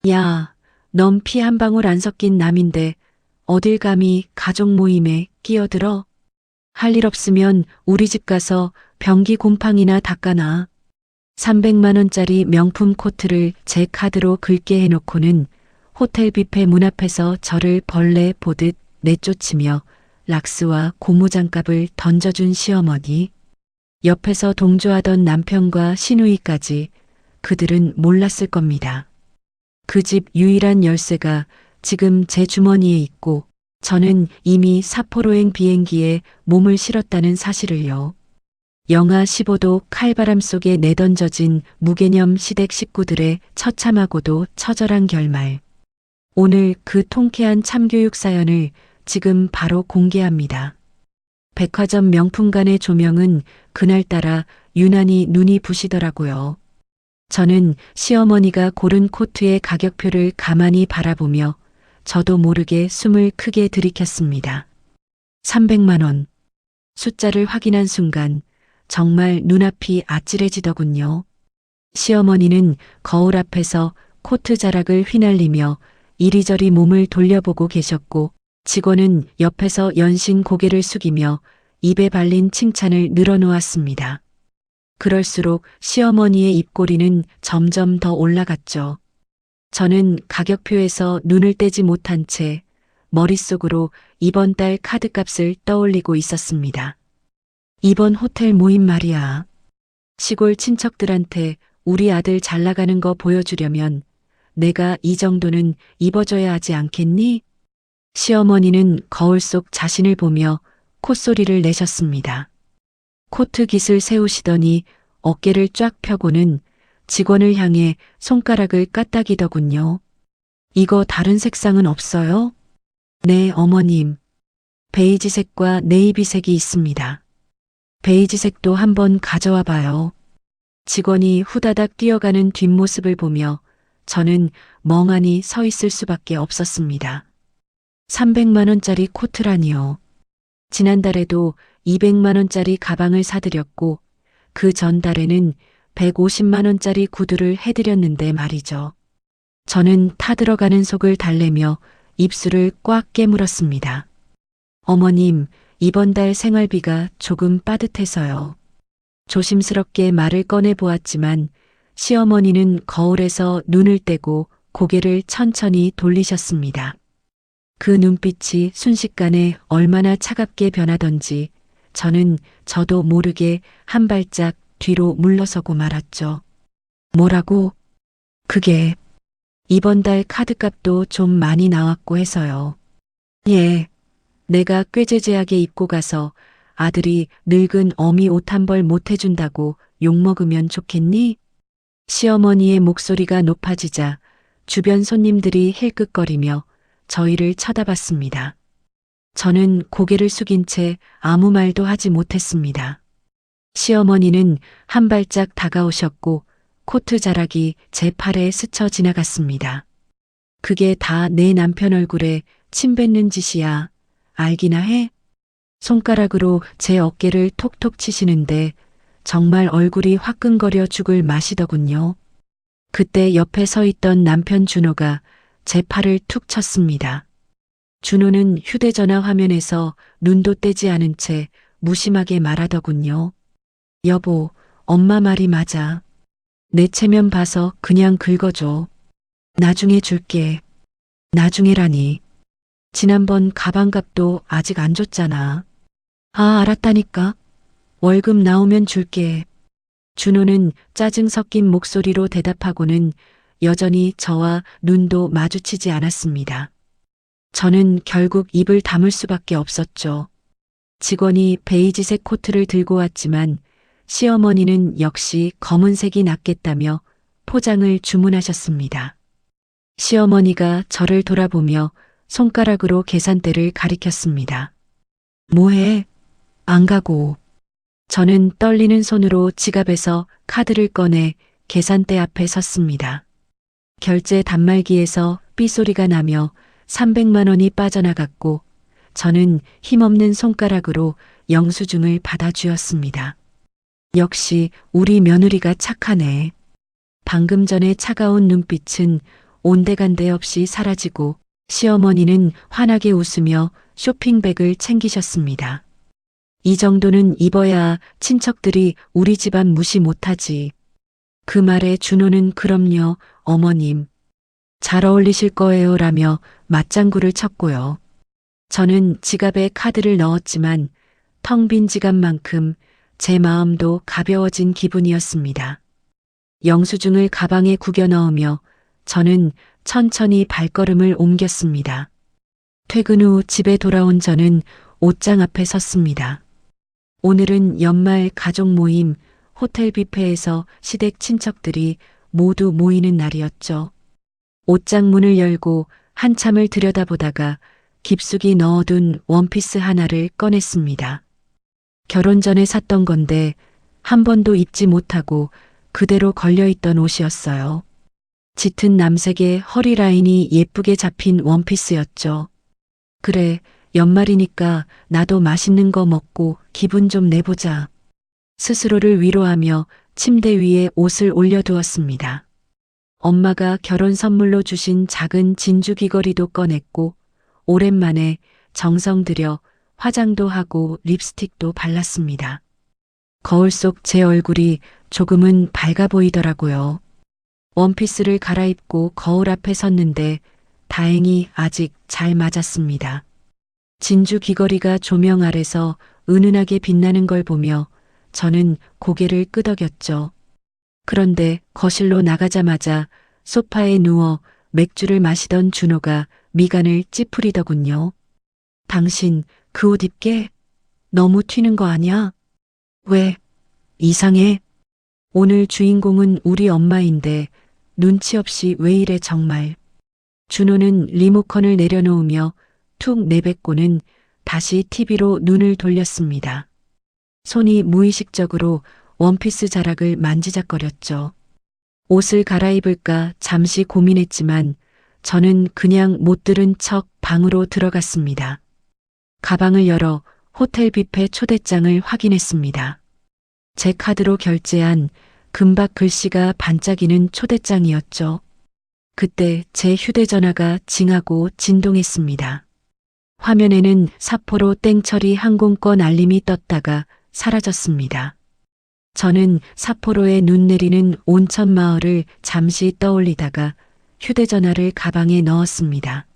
야, 넌 피 한 방울 안 섞인 남인데 어딜 감히 가족 모임에 끼어들어? 할 일 없으면 우리 집 가서 변기 곰팡이나 닦아놔. 300만 원짜리 명품 코트를 제 카드로 긁게 해놓고는 호텔 뷔페 문 앞에서 저를 벌레 보듯 내쫓으며 락스와 고무장갑을 던져준 시어머니. 옆에서 동조하던 남편과 시누이까지 그들은 몰랐을 겁니다. 그 집 유일한 열쇠가 지금 제 주머니에 있고 저는 이미 사포로행 비행기에 몸을 실었다는 사실을요. 영하 15도 칼바람 속에 내던져진 무개념 시댁 식구들의 처참하고도 처절한 결말. 오늘 그 통쾌한 참교육 사연을 지금 바로 공개합니다. 백화점 명품관의 조명은 그날따라 유난히 눈이 부시더라고요. 저는 시어머니가 고른 코트의 가격표를 가만히 바라보며 저도 모르게 숨을 크게 들이켰습니다. 300만 원. 숫자를 확인한 순간 정말 눈앞이 아찔해지더군요. 시어머니는 거울 앞에서 코트 자락을 휘날리며 이리저리 몸을 돌려보고 계셨고 직원은 옆에서 연신 고개를 숙이며 입에 발린 칭찬을 늘어놓았습니다. 그럴수록 시어머니의 입꼬리는 점점 더 올라갔죠. 저는 가격표에서 눈을 떼지 못한 채 머릿속으로 이번 달 카드값을 떠올리고 있었습니다. 이번 호텔 모임 말이야. 시골 친척들한테 우리 아들 잘 나가는 거 보여주려면 내가 이 정도는 입어줘야 하지 않겠니? 시어머니는 거울 속 자신을 보며 콧소리를 내셨습니다. 코트 깃을 세우시더니 어깨를 쫙 펴고는 직원을 향해 손가락을 까딱이더군요. 이거 다른 색상은 없어요? 네, 어머님. 베이지색과 네이비색이 있습니다. 베이지색도 한번 가져와 봐요. 직원이 후다닥 뛰어가는 뒷모습을 보며 저는 멍하니 서 있을 수밖에 없었습니다. 300만 원짜리 코트라니요. 지난달에도 200만 원짜리 가방을 사드렸고 그 전달에는 150만 원짜리 구두를 해드렸는데 말이죠. 저는 타들어가는 속을 달래며 입술을 꽉 깨물었습니다. 어머님, 이번 달 생활비가 조금 빠듯해서요. 조심스럽게 말을 꺼내 보았지만 시어머니는 거울에서 눈을 떼고 고개를 천천히 돌리셨습니다. 그 눈빛이 순식간에 얼마나 차갑게 변하던지 저는 저도 모르게 한 발짝 뒤로 물러서고 말았죠. 뭐라고? 그게 이번 달 카드값도 좀 많이 나왔고 해서요. 예, 내가 꾀죄죄하게 입고 가서 아들이 늙은 어미 옷 한 벌 못 해준다고 욕먹으면 좋겠니? 시어머니의 목소리가 높아지자 주변 손님들이 힐끗거리며 저희를 쳐다봤습니다. 저는 고개를 숙인 채 아무 말도 하지 못했습니다. 시어머니는 한 발짝 다가오셨고 코트 자락이 제 팔에 스쳐 지나갔습니다. 그게 다 내 남편 얼굴에 침 뱉는 짓이야. 알기나 해? 손가락으로 제 어깨를 톡톡 치시는데 정말 얼굴이 화끈거려 죽을 맛이더군요. 그때 옆에 서 있던 남편 준호가 제 팔을 툭 쳤습니다. 준호는 휴대전화 화면에서 눈도 떼지 않은 채 무심하게 말하더군요. 여보, 엄마 말이 맞아. 내 체면 봐서 그냥 긁어줘. 나중에 줄게. 나중에라니. 지난번 가방값도 아직 안 줬잖아. 아, 알았다니까. 월급 나오면 줄게. 준호는 짜증 섞인 목소리로 대답하고는 여전히 저와 눈도 마주치지 않았습니다. 저는 결국 입을 다물 수밖에 없었죠. 직원이 베이지색 코트를 들고 왔지만 시어머니는 역시 검은색이 낫겠다며 포장을 주문하셨습니다. 시어머니가 저를 돌아보며 손가락으로 계산대를 가리켰습니다. 뭐해? 안 가고. 저는 떨리는 손으로 지갑에서 카드를 꺼내 계산대 앞에 섰습니다. 결제 단말기에서 삐소리가 나며 300만 원이 빠져나갔고 저는 힘없는 손가락으로 영수증을 받아쥐었습니다. 역시 우리 며느리가 착하네. 방금 전에 차가운 눈빛은 온데간데 없이 사라지고 시어머니는 환하게 웃으며 쇼핑백을 챙기셨습니다. 이 정도는 입어야 친척들이 우리 집안 무시 못하지. 그 말에 준호는 그럼요, 어머님. 잘 어울리실 거예요 라며 맞장구를 쳤고요. 저는 지갑에 카드를 넣었지만 텅 빈 지갑만큼 제 마음도 가벼워진 기분이었습니다. 영수증을 가방에 구겨 넣으며 저는 천천히 발걸음을 옮겼습니다. 퇴근 후 집에 돌아온 저는 옷장 앞에 섰습니다. 오늘은 연말 가족 모임, 호텔 뷔페에서 시댁 친척들이 모두 모이는 날이었죠. 옷장 문을 열고 한참을 들여다보다가 깊숙이 넣어둔 원피스 하나를 꺼냈습니다. 결혼 전에 샀던 건데 한 번도 입지 못하고 그대로 걸려있던 옷이었어요. 짙은 남색의 허리 라인이 예쁘게 잡힌 원피스였죠. 그래, 연말이니까 나도 맛있는 거 먹고 기분 좀 내보자. 스스로를 위로하며 침대 위에 옷을 올려두었습니다. 엄마가 결혼 선물로 주신 작은 진주 귀걸이도 꺼냈고 오랜만에 정성 들여 화장도 하고 립스틱도 발랐습니다. 거울 속 제 얼굴이 조금은 밝아 보이더라고요. 원피스를 갈아입고 거울 앞에 섰는데 다행히 아직 잘 맞았습니다. 진주 귀걸이가 조명 아래서 은은하게 빛나는 걸 보며 저는 고개를 끄덕였죠. 그런데 거실로 나가자마자 소파에 누워 맥주를 마시던 준호가 미간을 찌푸리더군요. 당신 그 옷 입게? 너무 튀는 거 아니야? 왜? 이상해. 오늘 주인공은 우리 엄마인데 눈치 없이 왜 이래 정말. 준호는 리모컨을 내려놓으며 툭 내뱉고는 다시 TV로 눈을 돌렸습니다. 손이 무의식적으로 원피스 자락을 만지작거렸죠. 옷을 갈아입을까 잠시 고민했지만 저는 그냥 못 들은 척 방으로 들어갔습니다. 가방을 열어 호텔 뷔페 초대장을 확인했습니다. 제 카드로 결제한 금박 글씨가 반짝이는 초대장이었죠. 그때 제 휴대전화가 징하고 진동했습니다. 화면에는 사포로 땡처리 항공권 알림이 떴다가 사라졌습니다. 저는 사포로에 눈 내리는 온천 마을을 잠시 떠올리다가 휴대전화를 가방에 넣었습니다.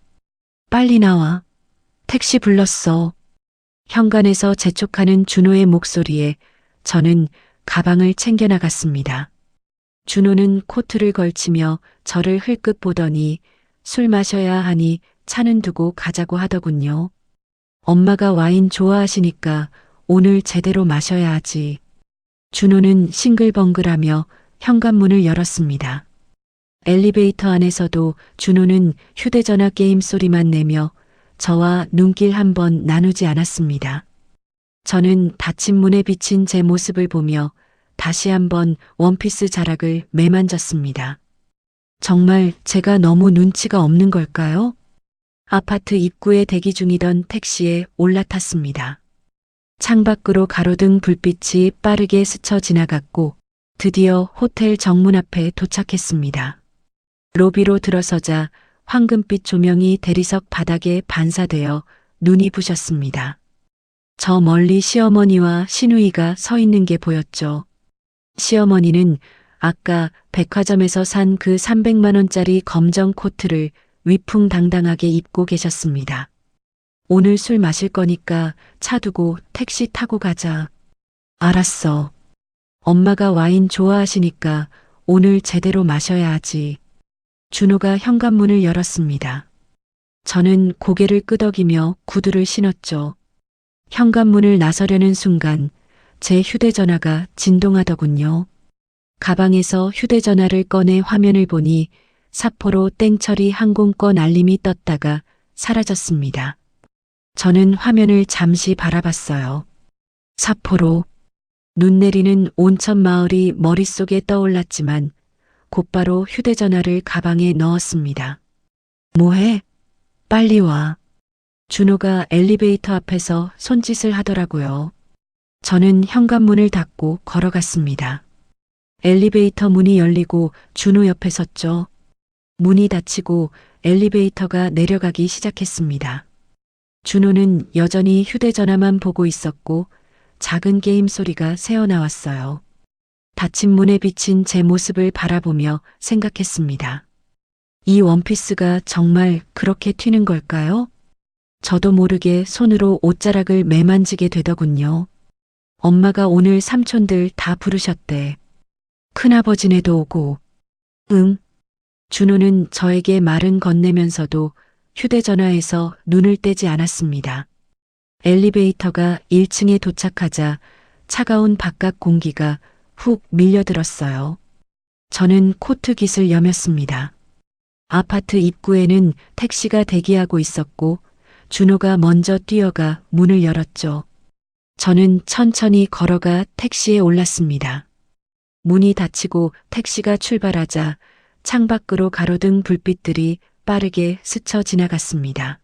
빨리 나와. 택시 불렀어. 현관에서 재촉하는 준호의 목소리에 저는 가방을 챙겨 나갔습니다. 준호는 코트를 걸치며 저를 흘끗 보더니 술 마셔야 하니 차는 두고 가자고 하더군요. 엄마가 와인 좋아하시니까 오늘 제대로 마셔야 하지. 준호는 싱글벙글하며 현관문을 열었습니다. 엘리베이터 안에서도 준호는 휴대전화 게임 소리만 내며 저와 눈길 한 번 나누지 않았습니다. 저는 닫힌 문에 비친 제 모습을 보며 다시 한번 원피스 자락을 매만졌습니다. 정말 제가 너무 눈치가 없는 걸까요? 아파트 입구에 대기 중이던 택시에 올라탔습니다. 창밖으로 가로등 불빛이 빠르게 스쳐 지나갔고 드디어 호텔 정문 앞에 도착했습니다. 로비로 들어서자 황금빛 조명이 대리석 바닥에 반사되어 눈이 부셨습니다. 저 멀리 시어머니와 시누이가 서 있는 게 보였죠. 시어머니는 아까 백화점에서 산 그 300만 원짜리 검정 코트를 위풍당당하게 입고 계셨습니다. 오늘 술 마실 거니까 차 두고 택시 타고 가자. 알았어. 엄마가 와인 좋아하시니까 오늘 제대로 마셔야 하지. 준호가 현관문을 열었습니다. 저는 고개를 끄덕이며 구두를 신었죠. 현관문을 나서려는 순간 제 휴대전화가 진동하더군요. 가방에서 휴대전화를 꺼내 화면을 보니 사포로 땡처리 항공권 알림이 떴다가 사라졌습니다. 저는 화면을 잠시 바라봤어요. 사포로. 눈 내리는 온천 마을이 머릿속에 떠올랐지만 곧바로 휴대전화를 가방에 넣었습니다. 뭐해? 빨리 와. 준호가 엘리베이터 앞에서 손짓을 하더라고요. 저는 현관문을 닫고 걸어갔습니다. 엘리베이터 문이 열리고 준호 옆에 섰죠. 문이 닫히고 엘리베이터가 내려가기 시작했습니다. 준호는 여전히 휴대전화만 보고 있었고 작은 게임 소리가 새어나왔어요. 닫힌 문에 비친 제 모습을 바라보며 생각했습니다. 이 원피스가 정말 그렇게 튀는 걸까요? 저도 모르게 손으로 옷자락을 매만지게 되더군요. 엄마가 오늘 삼촌들 다 부르셨대. 큰아버지네도 오고. 응. 준호는 저에게 말은 건네면서도 휴대전화에서 눈을 떼지 않았습니다. 엘리베이터가 1층에 도착하자 차가운 바깥 공기가 훅 밀려들었어요. 저는 코트 깃을 여몄습니다. 아파트 입구에는 택시가 대기하고 있었고 준호가 먼저 뛰어가 문을 열었죠. 저는 천천히 걸어가 택시에 올랐습니다. 문이 닫히고 택시가 출발하자 창밖으로 가로등 불빛들이 빠르게 스쳐 지나갔습니다.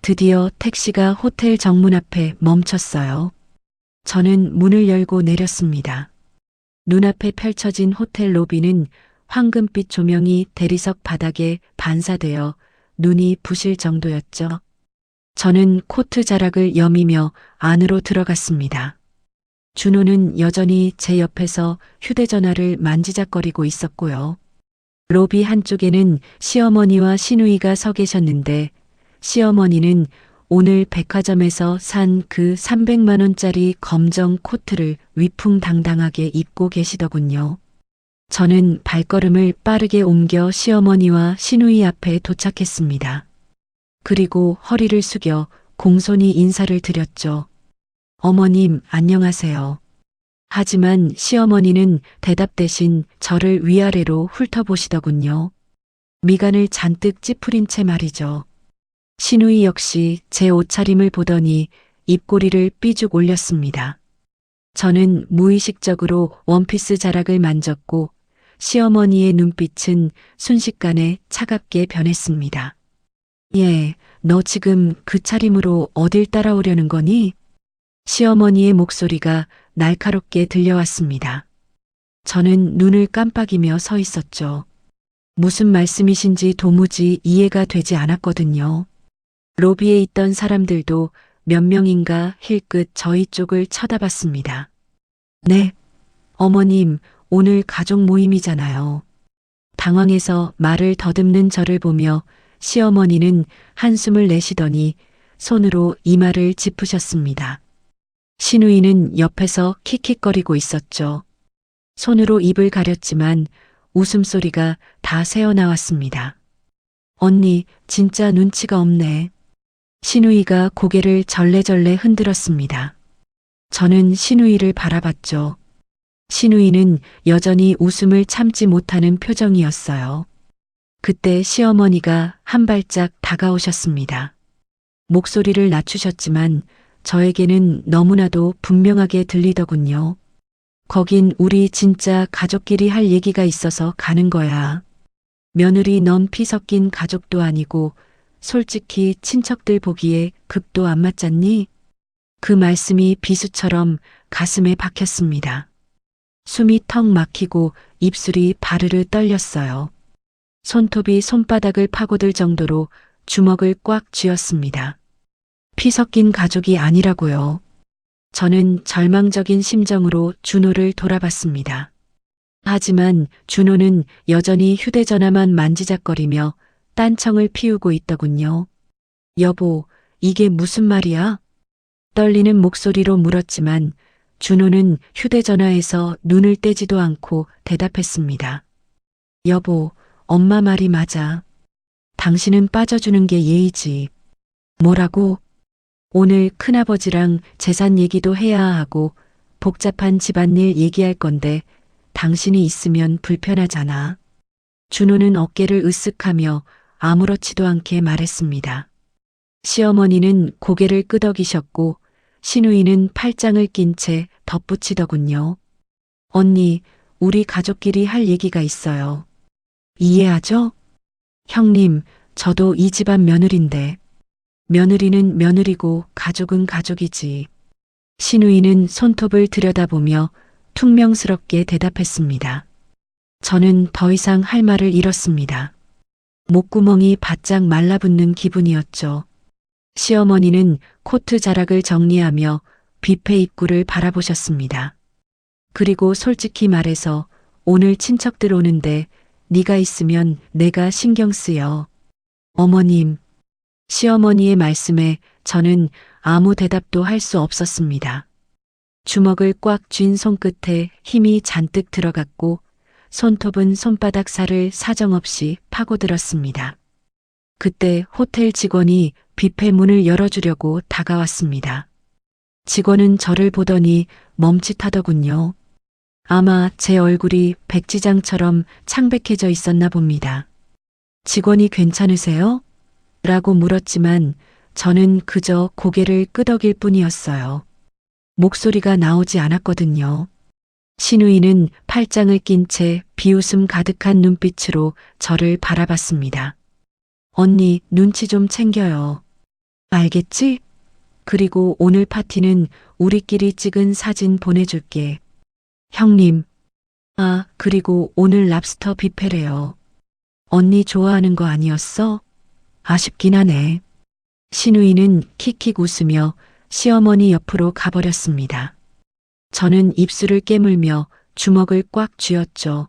드디어 택시가 호텔 정문 앞에 멈췄어요. 저는 문을 열고 내렸습니다. 눈앞에 펼쳐진 호텔 로비는 황금빛 조명이 대리석 바닥에 반사되어 눈이 부실 정도였죠. 저는 코트 자락을 여미며 안으로 들어갔습니다. 준호는 여전히 제 옆에서 휴대전화를 만지작거리고 있었고요. 로비 한쪽에는 시어머니와 시누이가 서 계셨는데 시어머니는 오늘 백화점에서 산 그 300만 원짜리 검정 코트를 위풍당당하게 입고 계시더군요. 저는 발걸음을 빠르게 옮겨 시어머니와 시누이 앞에 도착했습니다. 그리고 허리를 숙여 공손히 인사를 드렸죠. 어머님, 안녕하세요. 하지만 시어머니는 대답 대신 저를 위아래로 훑어보시더군요. 미간을 잔뜩 찌푸린 채 말이죠. 시누이 역시 제 옷차림을 보더니 입꼬리를 삐죽 올렸습니다. 저는 무의식적으로 원피스 자락을 만졌고 시어머니의 눈빛은 순식간에 차갑게 변했습니다. 예, 너 지금 그 차림으로 어딜 따라오려는 거니? 시어머니의 목소리가 날카롭게 들려왔습니다. 저는 눈을 깜빡이며 서 있었죠. 무슨 말씀이신지 도무지 이해가 되지 않았거든요. 로비에 있던 사람들도 몇 명인가 힐끗 저희 쪽을 쳐다봤습니다. 네, 어머님, 오늘 가족 모임이잖아요. 당황해서 말을 더듬는 저를 보며 시어머니는 한숨을 내쉬더니 손으로 이마를 짚으셨습니다. 시누이는 옆에서 킥킥거리고 있었죠. 손으로 입을 가렸지만 웃음소리가 다 새어나왔습니다. 언니, 진짜 눈치가 없네. 시누이가 고개를 절레절레 흔들었습니다. 저는 시누이를 바라봤죠. 시누이는 여전히 웃음을 참지 못하는 표정이었어요. 그때 시어머니가 한 발짝 다가오셨습니다. 목소리를 낮추셨지만 저에게는 너무나도 분명하게 들리더군요. 거긴 우리 진짜 가족끼리 할 얘기가 있어서 가는 거야. 며느리 넌 피 섞인 가족도 아니고 솔직히 친척들 보기에 급도 안 맞잖니? 그 말씀이 비수처럼 가슴에 박혔습니다. 숨이 턱 막히고 입술이 바르르 떨렸어요. 손톱이 손바닥을 파고들 정도로 주먹을 꽉 쥐었습니다. 피 섞인 가족이 아니라고요. 저는 절망적인 심정으로 준호를 돌아봤습니다. 하지만 준호는 여전히 휴대전화만 만지작거리며 딴청을 피우고 있더군요. 여보, 이게 무슨 말이야? 떨리는 목소리로 물었지만 준호는 휴대전화에서 눈을 떼지도 않고 대답했습니다. 여보, 엄마 말이 맞아. 당신은 빠져주는 게 예의지. 뭐라고? 오늘 큰아버지랑 재산 얘기도 해야 하고 복잡한 집안일 얘기할 건데 당신이 있으면 불편하잖아. 준호는 어깨를 으쓱하며 아무렇지도 않게 말했습니다. 시어머니는 고개를 끄덕이셨고 시누이는 팔짱을 낀 채 덧붙이더군요. 언니, 우리 가족끼리 할 얘기가 있어요. 이해하죠? 형님, 저도 이 집안 며느린데. 며느리는 며느리고 가족은 가족이지. 시누이는 손톱을 들여다보며 퉁명스럽게 대답했습니다. 저는 더 이상 할 말을 잃었습니다. 목구멍이 바짝 말라붙는 기분이었죠. 시어머니는 코트 자락을 정리하며 뷔페 입구를 바라보셨습니다. 그리고 솔직히 말해서 오늘 친척들 오는데 네가 있으면 내가 신경 쓰여. 어머님, 시어머니의 말씀에 저는 아무 대답도 할 수 없었습니다. 주먹을 꽉 쥔 손끝에 힘이 잔뜩 들어갔고 손톱은 손바닥 살을 사정없이 파고들었습니다. 그때 호텔 직원이 뷔페 문을 열어주려고 다가왔습니다. 직원은 저를 보더니 멈칫하더군요. 아마 제 얼굴이 백지장처럼 창백해져 있었나 봅니다. 직원이 괜찮으세요? 라고 물었지만 저는 그저 고개를 끄덕일 뿐이었어요. 목소리가 나오지 않았거든요. 신우이는 팔짱을 낀 채 비웃음 가득한 눈빛으로 저를 바라봤습니다. 언니, 눈치 좀 챙겨요. 알겠지? 그리고 오늘 파티는 우리끼리 찍은 사진 보내줄게. 형님. 아, 그리고 오늘 랍스터 뷔페래요. 언니 좋아하는 거 아니었어? 아쉽긴 하네. 신우이는 킥킥 웃으며 시어머니 옆으로 가버렸습니다. 저는 입술을 깨물며 주먹을 꽉 쥐었죠.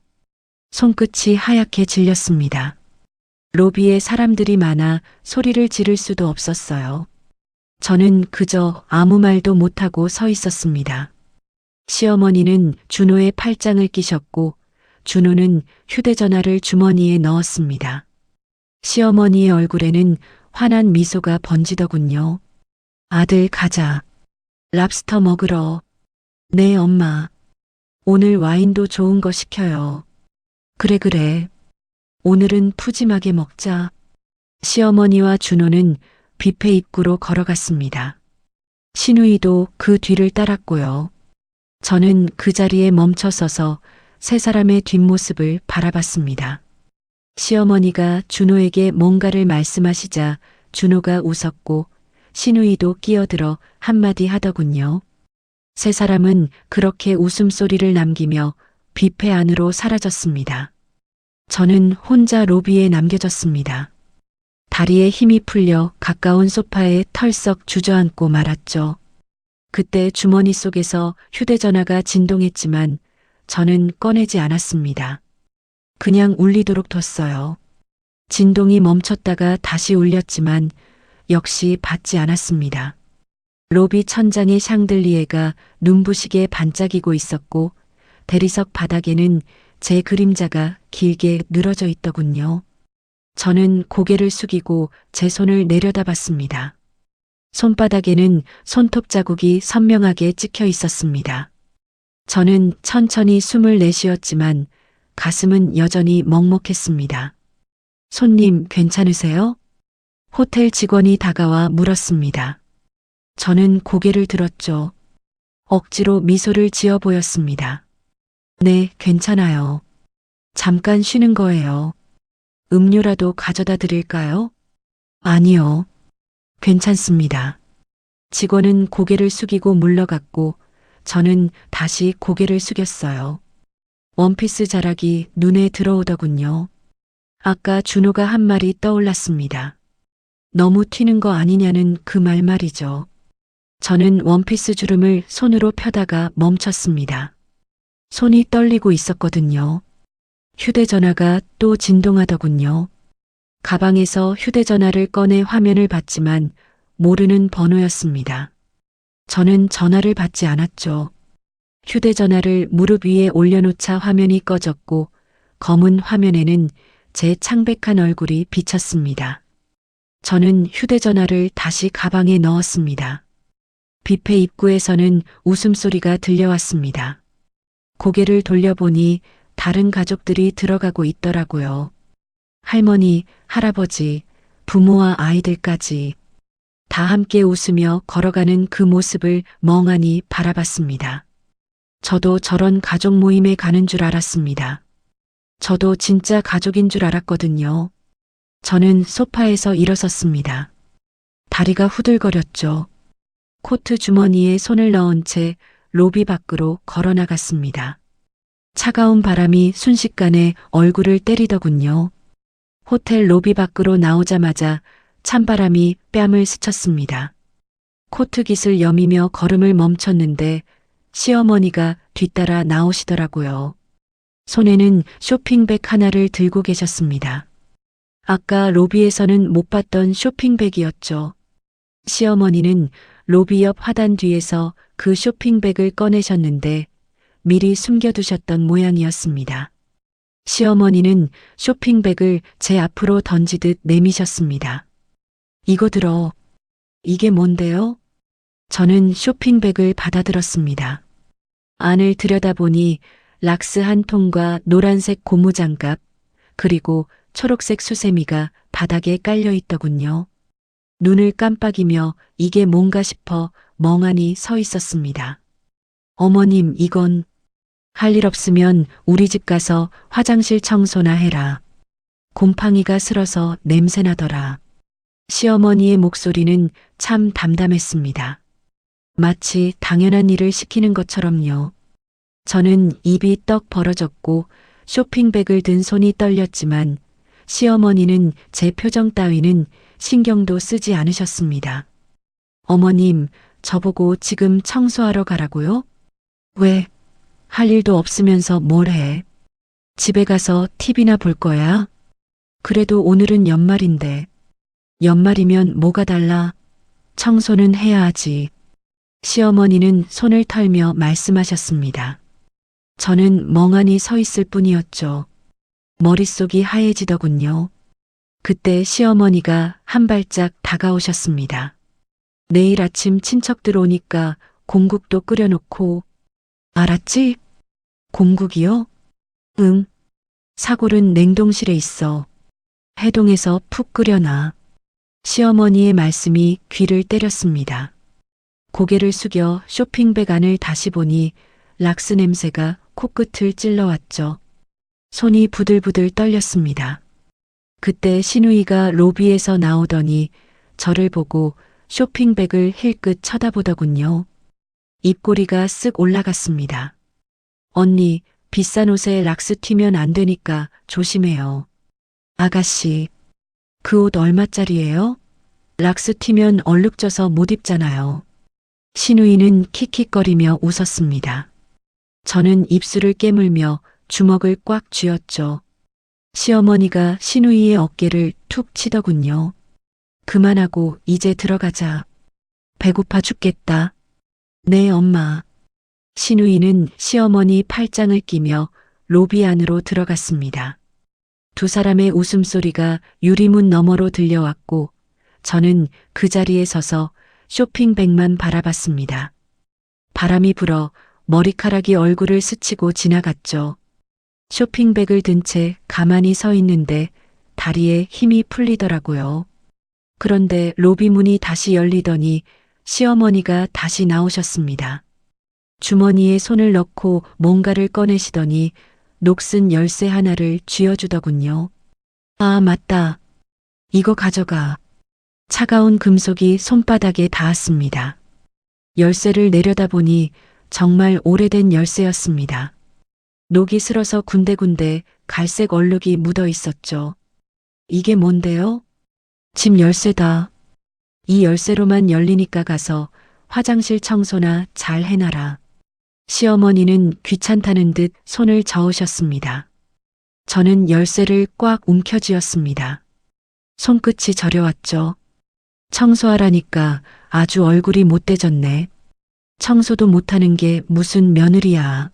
손끝이 하얗게 질렸습니다. 로비에 사람들이 많아 소리를 지를 수도 없었어요. 저는 그저 아무 말도 못하고 서 있었습니다. 시어머니는 준호의 팔짱을 끼셨고 준호는 휴대전화를 주머니에 넣었습니다. 시어머니의 얼굴에는 환한 미소가 번지더군요. 아들 가자. 랍스터 먹으러. 네 엄마. 오늘 와인도 좋은 거 시켜요. 그래. 오늘은 푸짐하게 먹자. 시어머니와 준호는 뷔페 입구로 걸어갔습니다. 신우이도 그 뒤를 따랐고요. 저는 그 자리에 멈춰서서 세 사람의 뒷모습을 바라봤습니다. 시어머니가 준호에게 뭔가를 말씀하시자 준호가 웃었고 신우이도 끼어들어 한마디 하더군요. 세 사람은 그렇게 웃음소리를 남기며 뷔페 안으로 사라졌습니다. 저는 혼자 로비에 남겨졌습니다. 다리에 힘이 풀려 가까운 소파에 털썩 주저앉고 말았죠. 그때 주머니 속에서 휴대전화가 진동했지만 저는 꺼내지 않았습니다. 그냥 울리도록 뒀어요. 진동이 멈췄다가 다시 울렸지만 역시 받지 않았습니다. 로비 천장의 샹들리에가 눈부시게 반짝이고 있었고 대리석 바닥에는 제 그림자가 길게 늘어져 있더군요. 저는 고개를 숙이고 제 손을 내려다봤습니다. 손바닥에는 손톱 자국이 선명하게 찍혀 있었습니다. 저는 천천히 숨을 내쉬었지만 가슴은 여전히 먹먹했습니다. 손님 괜찮으세요? 호텔 직원이 다가와 물었습니다. 저는 고개를 들었죠. 억지로 미소를 지어 보였습니다. 네, 괜찮아요. 잠깐 쉬는 거예요. 음료라도 가져다 드릴까요? 아니요. 괜찮습니다. 직원은 고개를 숙이고 물러갔고 저는 다시 고개를 숙였어요. 원피스 자락이 눈에 들어오더군요. 아까 준호가 한 말이 떠올랐습니다. 너무 튀는 거 아니냐는 그 말 말이죠. 저는 원피스 주름을 손으로 펴다가 멈췄습니다. 손이 떨리고 있었거든요. 휴대전화가 또 진동하더군요. 가방에서 휴대전화를 꺼내 화면을 봤지만 모르는 번호였습니다. 저는 전화를 받지 않았죠. 휴대전화를 무릎 위에 올려놓자 화면이 꺼졌고 검은 화면에는 제 창백한 얼굴이 비쳤습니다. 저는 휴대전화를 다시 가방에 넣었습니다. 뷔페 입구에서는 웃음소리가 들려왔습니다. 고개를 돌려보니 다른 가족들이 들어가고 있더라고요. 할머니, 할아버지, 부모와 아이들까지 다 함께 웃으며 걸어가는 그 모습을 멍하니 바라봤습니다. 저도 저런 가족 모임에 가는 줄 알았습니다. 저도 진짜 가족인 줄 알았거든요. 저는 소파에서 일어섰습니다. 다리가 후들거렸죠. 코트 주머니에 손을 넣은 채 로비 밖으로 걸어 나갔습니다. 차가운 바람이 순식간에 얼굴을 때리더군요. 호텔 로비 밖으로 나오자마자 찬바람이 뺨을 스쳤습니다. 코트 깃을 여미며 걸음을 멈췄는데 시어머니가 뒤따라 나오시더라고요. 손에는 쇼핑백 하나를 들고 계셨습니다. 아까 로비에서는 못 봤던 쇼핑백이었죠. 시어머니는 로비 옆 화단 뒤에서 그 쇼핑백을 꺼내셨는데 미리 숨겨두셨던 모양이었습니다. 시어머니는 쇼핑백을 제 앞으로 던지듯 내미셨습니다. 이거 들어. 이게 뭔데요? 저는 쇼핑백을 받아들었습니다. 안을 들여다보니 락스 한 통과 노란색 고무장갑, 그리고 초록색 수세미가 바닥에 깔려 있더군요. 눈을 깜빡이며 이게 뭔가 싶어 멍하니 서 있었습니다. 어머님, 이건 할 일 없으면 우리 집 가서 화장실 청소나 해라. 곰팡이가 슬어서 냄새나더라. 시어머니의 목소리는 참 담담했습니다. 마치 당연한 일을 시키는 것처럼요. 저는 입이 떡 벌어졌고 쇼핑백을 든 손이 떨렸지만 시어머니는 제 표정 따위는 신경도 쓰지 않으셨습니다. 어머님, 저보고 지금 청소하러 가라고요? 왜? 할 일도 없으면서 뭘 해? 집에 가서 TV나 볼 거야? 그래도 오늘은 연말인데. 연말이면 뭐가 달라? 청소는 해야 하지. 시어머니는 손을 털며 말씀하셨습니다. 저는 멍하니 서 있을 뿐이었죠. 머릿속이 하얘지더군요. 그때 시어머니가 한 발짝 다가오셨습니다. 내일 아침 친척들 오니까 공국도 끓여놓고. 알았지? 공국이요? 응. 사골은 냉동실에 있어. 해동해서 푹 끓여놔. 시어머니의 말씀이 귀를 때렸습니다. 고개를 숙여 쇼핑백 안을 다시 보니 락스 냄새가 코끝을 찔러왔죠. 손이 부들부들 떨렸습니다. 그때 시누이가 로비에서 나오더니 저를 보고 쇼핑백을 힐끗 쳐다보더군요. 입꼬리가 쓱 올라갔습니다. 언니, 비싼 옷에 락스 튀면 안 되니까 조심해요. 아가씨, 그 옷 얼마짜리예요? 락스 튀면 얼룩져서 못 입잖아요. 시누이는 킥킥거리며 웃었습니다. 저는 입술을 깨물며 주먹을 꽉 쥐었죠. 시어머니가 시누이의 어깨를 툭 치더군요. 그만하고 이제 들어가자. 배고파 죽겠다. 네, 엄마. 시누이는 시어머니 팔짱을 끼며 로비 안으로 들어갔습니다. 두 사람의 웃음소리가 유리문 너머로 들려왔고 저는 그 자리에 서서 쇼핑백만 바라봤습니다. 바람이 불어 머리카락이 얼굴을 스치고 지나갔죠. 쇼핑백을 든 채 가만히 서 있는데 다리에 힘이 풀리더라고요. 그런데 로비 문이 다시 열리더니 시어머니가 다시 나오셨습니다. 주머니에 손을 넣고 뭔가를 꺼내시더니 녹슨 열쇠 하나를 쥐어주더군요. 아, 맞다. 이거 가져가. 차가운 금속이 손바닥에 닿았습니다. 열쇠를 내려다보니 정말 오래된 열쇠였습니다. 녹이 슬어서 군데군데 갈색 얼룩이 묻어 있었죠. 이게 뭔데요? 집 열쇠다. 이 열쇠로만 열리니까 가서 화장실 청소나 잘 해놔라. 시어머니는 귀찮다는 듯 손을 저으셨습니다. 저는 열쇠를 꽉 움켜쥐었습니다. 손끝이 저려왔죠. 청소하라니까 아주 얼굴이 못돼졌네. 청소도 못하는 게 무슨 며느리야.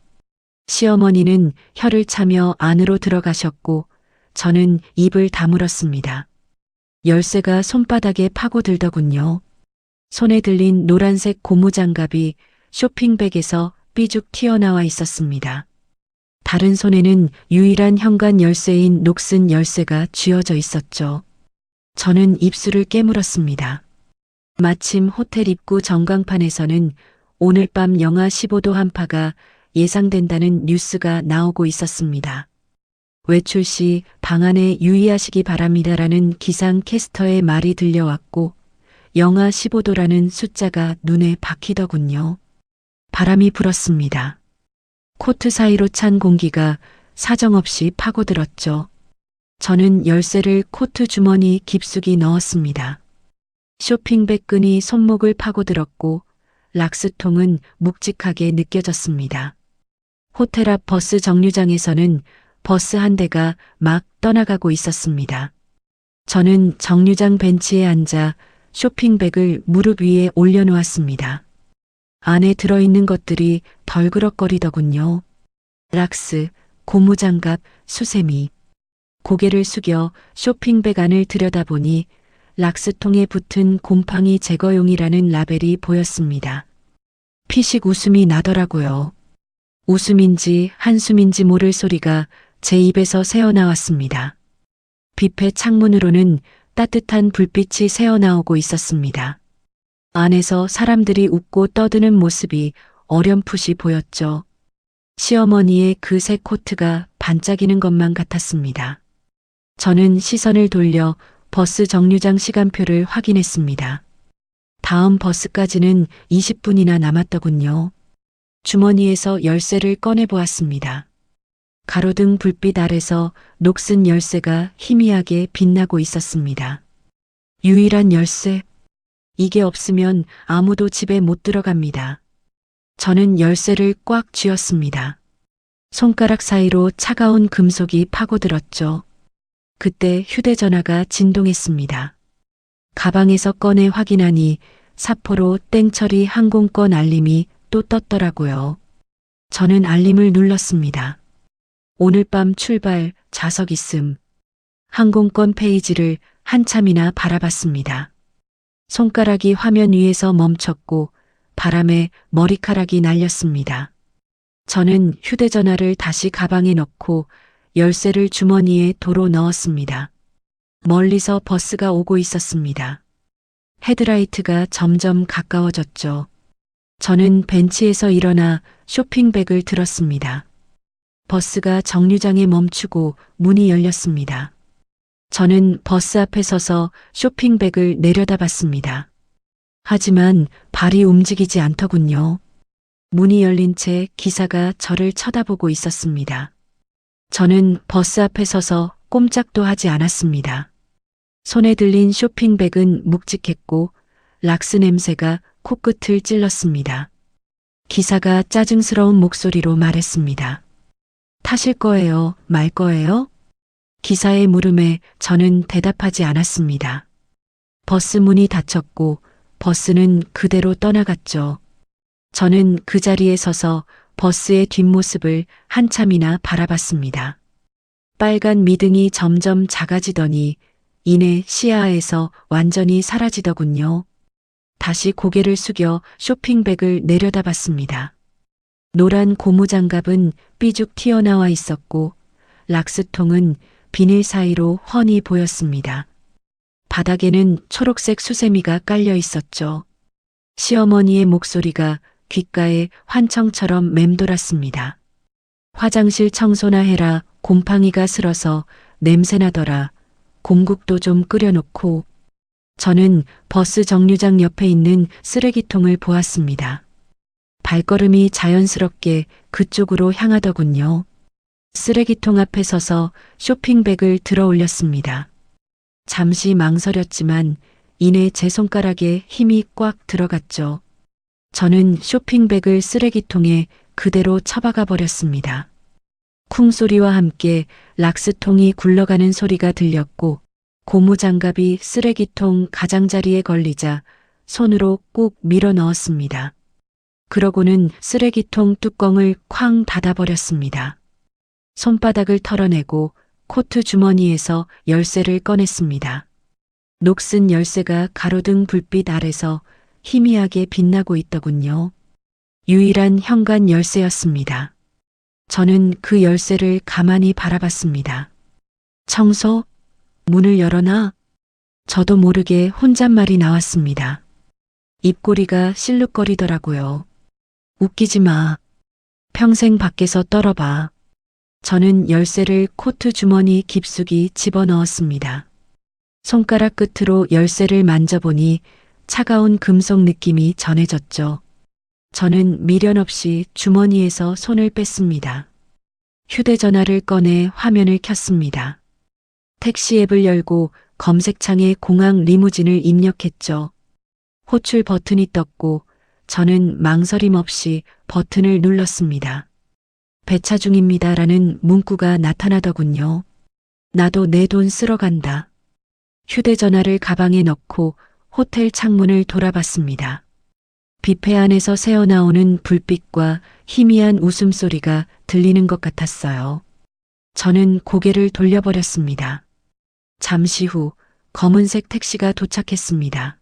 시어머니는 혀를 차며 안으로 들어가셨고 저는 입을 다물었습니다. 열쇠가 손바닥에 파고들더군요. 손에 들린 노란색 고무장갑이 쇼핑백에서 삐죽 튀어나와 있었습니다. 다른 손에는 유일한 현관 열쇠인 녹슨 열쇠가 쥐어져 있었죠. 저는 입술을 깨물었습니다. 마침 호텔 입구 전광판에서는 오늘 밤 영하 15도 한파가 예상된다는 뉴스가 나오고 있었습니다. 외출 시 방 안에 유의하시기 바랍니다라는 기상 캐스터의 말이 들려왔고 영하 15도라는 숫자가 눈에 박히더군요. 바람이 불었습니다. 코트 사이로 찬 공기가 사정없이 파고들었죠. 저는 열쇠를 코트 주머니 깊숙이 넣었습니다. 쇼핑백 끈이 손목을 파고들었고 락스통은 묵직하게 느껴졌습니다. 호텔 앞 버스 정류장에서는 버스 한 대가 막 떠나가고 있었습니다. 저는 정류장 벤치에 앉아 쇼핑백을 무릎 위에 올려놓았습니다. 안에 들어있는 것들이 덜그럭거리더군요. 락스, 고무장갑, 수세미. 고개를 숙여 쇼핑백 안을 들여다보니 락스통에 붙은 곰팡이 제거용이라는 라벨이 보였습니다. 피식 웃음이 나더라고요. 웃음인지 한숨인지 모를 소리가 제 입에서 새어나왔습니다. 뷔페 창문으로는 따뜻한 불빛이 새어나오고 있었습니다. 안에서 사람들이 웃고 떠드는 모습이 어렴풋이 보였죠. 시어머니의 그 새 코트가 반짝이는 것만 같았습니다. 저는 시선을 돌려 버스 정류장 시간표를 확인했습니다. 다음 버스까지는 20분이나 남았더군요. 주머니에서 열쇠를 꺼내보았습니다. 가로등 불빛 아래서 녹슨 열쇠가 희미하게 빛나고 있었습니다. 유일한 열쇠. 이게 없으면 아무도 집에 못 들어갑니다. 저는 열쇠를 꽉 쥐었습니다. 손가락 사이로 차가운 금속이 파고들었죠. 그때 휴대전화가 진동했습니다. 가방에서 꺼내 확인하니 사포로 땡처리 항공권 알림이 또 떴더라고요. 저는 알림을 눌렀습니다. 오늘 밤 출발, 좌석 있음. 항공권 페이지를 한참이나 바라봤습니다. 손가락이 화면 위에서 멈췄고 바람에 머리카락이 날렸습니다. 저는 휴대전화를 다시 가방에 넣고 열쇠를 주머니에 도로 넣었습니다. 멀리서 버스가 오고 있었습니다. 헤드라이트가 점점 가까워졌죠. 저는 벤치에서 일어나 쇼핑백을 들었습니다. 버스가 정류장에 멈추고 문이 열렸습니다. 저는 버스 앞에 서서 쇼핑백을 내려다봤습니다. 하지만 발이 움직이지 않더군요. 문이 열린 채 기사가 저를 쳐다보고 있었습니다. 저는 버스 앞에 서서 꼼짝도 하지 않았습니다. 손에 들린 쇼핑백은 묵직했고 락스 냄새가 코끝을 찔렀습니다. 기사가 짜증스러운 목소리로 말했습니다. 타실 거예요? 말 거예요? 기사의 물음에 저는 대답하지 않았습니다. 버스 문이 닫혔고 버스는 그대로 떠나갔죠. 저는 그 자리에 서서 버스의 뒷모습을 한참이나 바라봤습니다. 빨간 미등이 점점 작아지더니 이내 시야에서 완전히 사라지더군요. 다시 고개를 숙여 쇼핑백을 내려다봤습니다. 노란 고무장갑은 삐죽 튀어나와 있었고 락스통은 비닐 사이로 훤히 보였습니다. 바닥에는 초록색 수세미가 깔려 있었죠. 시어머니의 목소리가 귓가에 환청처럼 맴돌았습니다. 화장실 청소나 해라. 곰팡이가 슬어서 냄새나더라. 곰국도 좀 끓여놓고. 저는 버스 정류장 옆에 있는 쓰레기통을 보았습니다. 발걸음이 자연스럽게 그쪽으로 향하더군요. 쓰레기통 앞에 서서 쇼핑백을 들어 올렸습니다. 잠시 망설였지만 이내 제 손가락에 힘이 꽉 들어갔죠. 저는 쇼핑백을 쓰레기통에 그대로 처박아 버렸습니다. 쿵 소리와 함께 락스통이 굴러가는 소리가 들렸고 고무장갑이 쓰레기통 가장자리에 걸리자 손으로 꾹 밀어 넣었습니다. 그러고는 쓰레기통 뚜껑을 쾅 닫아버렸습니다. 손바닥을 털어내고 코트 주머니에서 열쇠를 꺼냈습니다. 녹슨 열쇠가 가로등 불빛 아래서 희미하게 빛나고 있더군요. 유일한 현관 열쇠였습니다. 저는 그 열쇠를 가만히 바라봤습니다. 청소? 문을 열어놔? 저도 모르게 혼잣말이 나왔습니다. 입꼬리가 실룩거리더라고요. 웃기지 마. 평생 밖에서 떨어봐. 저는 열쇠를 코트 주머니 깊숙이 집어넣었습니다. 손가락 끝으로 열쇠를 만져보니 차가운 금속 느낌이 전해졌죠. 저는 미련 없이 주머니에서 손을 뺐습니다. 휴대전화를 꺼내 화면을 켰습니다. 택시 앱을 열고 검색창에 공항 리무진을 입력했죠. 호출 버튼이 떴고 저는 망설임 없이 버튼을 눌렀습니다. 배차 중입니다라는 문구가 나타나더군요. 나도 내 돈 쓰러 간다. 휴대전화를 가방에 넣고 호텔 창문을 돌아봤습니다. 뷔페 안에서 새어나오는 불빛과 희미한 웃음소리가 들리는 것 같았어요. 저는 고개를 돌려버렸습니다. 잠시 후 검은색 택시가 도착했습니다.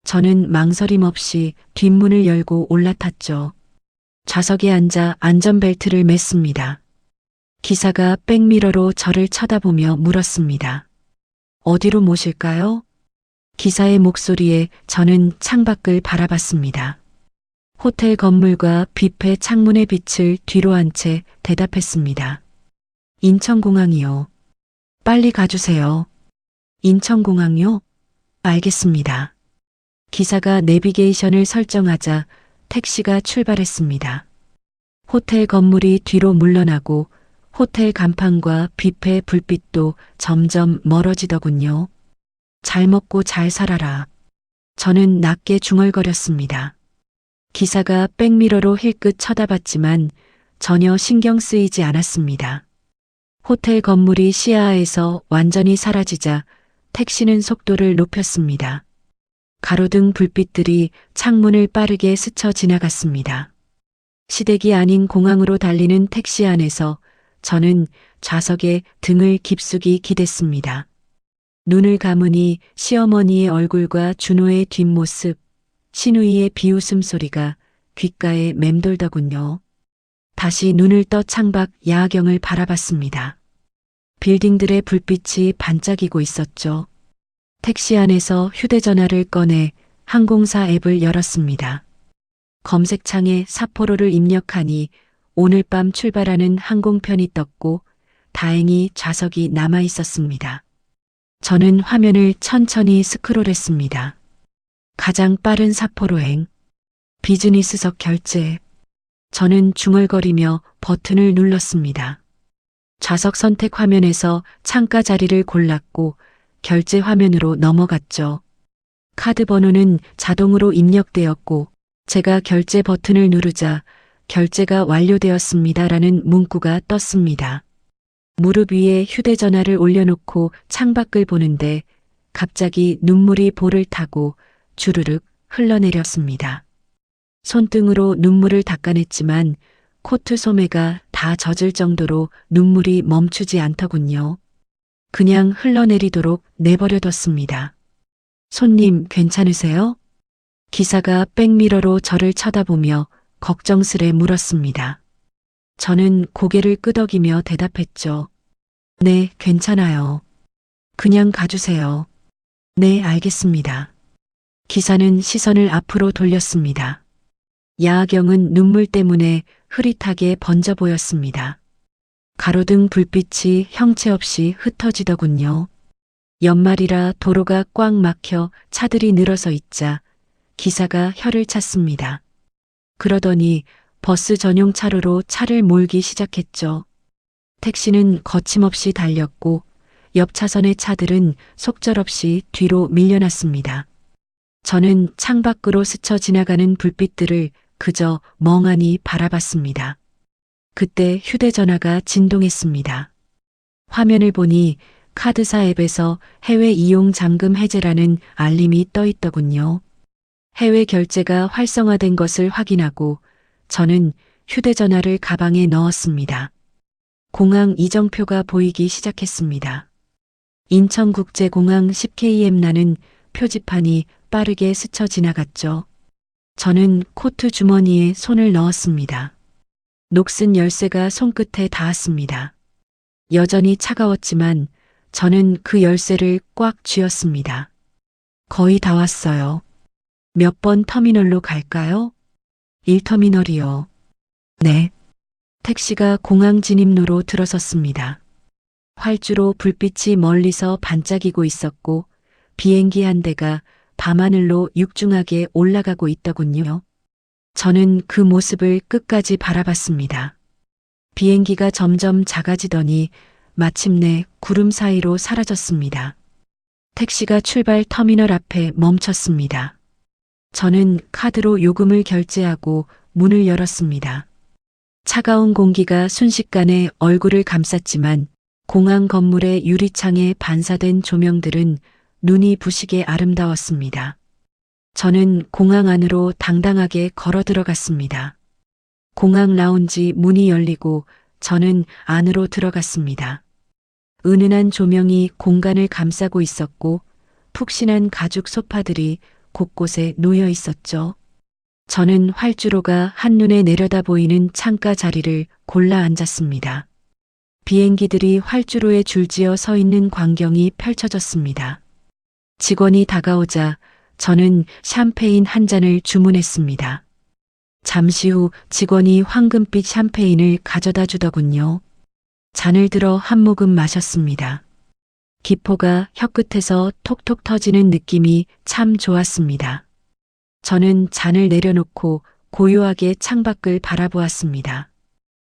저는 망설임 없이 뒷문을 열고 올라탔죠. 좌석에 앉아 안전벨트를 맸습니다. 기사가 백미러로 저를 쳐다보며 물었습니다. 어디로 모실까요? 기사의 목소리에 저는 창밖을 바라봤습니다. 호텔 건물과 뷔페 창문의 빛을 뒤로 한 채 대답했습니다. 인천공항이요. 빨리 가주세요. 인천공항요? 알겠습니다. 기사가 내비게이션을 설정하자 택시가 출발했습니다. 호텔 건물이 뒤로 물러나고 호텔 간판과 뷔페 불빛도 점점 멀어지더군요. 잘 먹고 잘 살아라. 저는 낮게 중얼거렸습니다. 기사가 백미러로 힐끗 쳐다봤지만 전혀 신경 쓰이지 않았습니다. 호텔 건물이 시야에서 완전히 사라지자 택시는 속도를 높였습니다. 가로등 불빛들이 창문을 빠르게 스쳐 지나갔습니다. 시댁이 아닌 공항으로 달리는 택시 안에서 저는 좌석에 등을 깊숙이 기댔습니다. 눈을 감으니 시어머니의 얼굴과 준호의 뒷모습, 신우이의 비웃음 소리가 귓가에 맴돌더군요. 다시 눈을 떠 창밖 야경을 바라봤습니다. 빌딩들의 불빛이 반짝이고 있었죠. 택시 안에서 휴대전화를 꺼내 항공사 앱을 열었습니다. 검색창에 삿포로를 입력하니 오늘 밤 출발하는 항공편이 떴고 다행히 좌석이 남아 있었습니다. 저는 화면을 천천히 스크롤했습니다. 가장 빠른 삿포로행, 비즈니스석 결제. 저는 중얼거리며 버튼을 눌렀습니다. 좌석 선택 화면에서 창가 자리를 골랐고 결제 화면으로 넘어갔죠. 카드 번호는 자동으로 입력되었고 제가 결제 버튼을 누르자 결제가 완료되었습니다라는 문구가 떴습니다. 무릎 위에 휴대전화를 올려놓고 창밖을 보는데 갑자기 눈물이 볼을 타고 주르륵 흘러내렸습니다. 손등으로 눈물을 닦아냈지만 코트 소매가 다 젖을 정도로 눈물이 멈추지 않더군요. 그냥 흘러내리도록 내버려뒀습니다. 손님 괜찮으세요? 기사가 백미러로 저를 쳐다보며 걱정스레 물었습니다. 저는 고개를 끄덕이며 대답했죠. 네, 괜찮아요. 그냥 가주세요. 네, 알겠습니다. 기사는 시선을 앞으로 돌렸습니다. 야경은 눈물 때문에 흐릿하게 번져 보였습니다. 가로등 불빛이 형체 없이 흩어지더군요. 연말이라 도로가 꽉 막혀 차들이 늘어서 있자 기사가 혀를 찼습니다. 그러더니 버스 전용 차로로 차를 몰기 시작했죠. 택시는 거침없이 달렸고 옆 차선의 차들은 속절없이 뒤로 밀려났습니다. 저는 창밖으로 스쳐 지나가는 불빛들을 그저 멍하니 바라봤습니다. 그때 휴대전화가 진동했습니다. 화면을 보니 카드사 앱에서 해외 이용 잠금 해제라는 알림이 떠 있더군요. 해외 결제가 활성화된 것을 확인하고 저는 휴대전화를 가방에 넣었습니다. 공항 이정표가 보이기 시작했습니다. 인천국제공항 10km라는 표지판이 빠르게 스쳐 지나갔죠. 저는 코트 주머니에 손을 넣었습니다. 녹슨 열쇠가 손끝에 닿았습니다. 여전히 차가웠지만 저는 그 열쇠를 꽉 쥐었습니다. 거의 다 왔어요. 몇 번 터미널로 갈까요? 1터미널이요. 네. 택시가 공항 진입로로 들어섰습니다. 활주로 불빛이 멀리서 반짝이고 있었고 비행기 한 대가 밤하늘로 육중하게 올라가고 있더군요. 저는 그 모습을 끝까지 바라봤습니다. 비행기가 점점 작아지더니 마침내 구름 사이로 사라졌습니다. 택시가 출발 터미널 앞에 멈췄습니다. 저는 카드로 요금을 결제하고 문을 열었습니다. 차가운 공기가 순식간에 얼굴을 감쌌지만 공항 건물의 유리창에 반사된 조명들은 눈이 부시게 아름다웠습니다. 저는 공항 안으로 당당하게 걸어 들어갔습니다. 공항 라운지 문이 열리고 저는 안으로 들어갔습니다. 은은한 조명이 공간을 감싸고 있었고 푹신한 가죽 소파들이 곳곳에 놓여 있었죠. 저는 활주로가 한눈에 내려다 보이는 창가 자리를 골라 앉았습니다. 비행기들이 활주로에 줄지어 서 있는 광경이 펼쳐졌습니다. 직원이 다가오자 저는 샴페인 한 잔을 주문했습니다. 잠시 후 직원이 황금빛 샴페인을 가져다 주더군요. 잔을 들어 한 모금 마셨습니다. 기포가 혀끝에서 톡톡 터지는 느낌이 참 좋았습니다. 저는 잔을 내려놓고 고요하게 창밖을 바라보았습니다.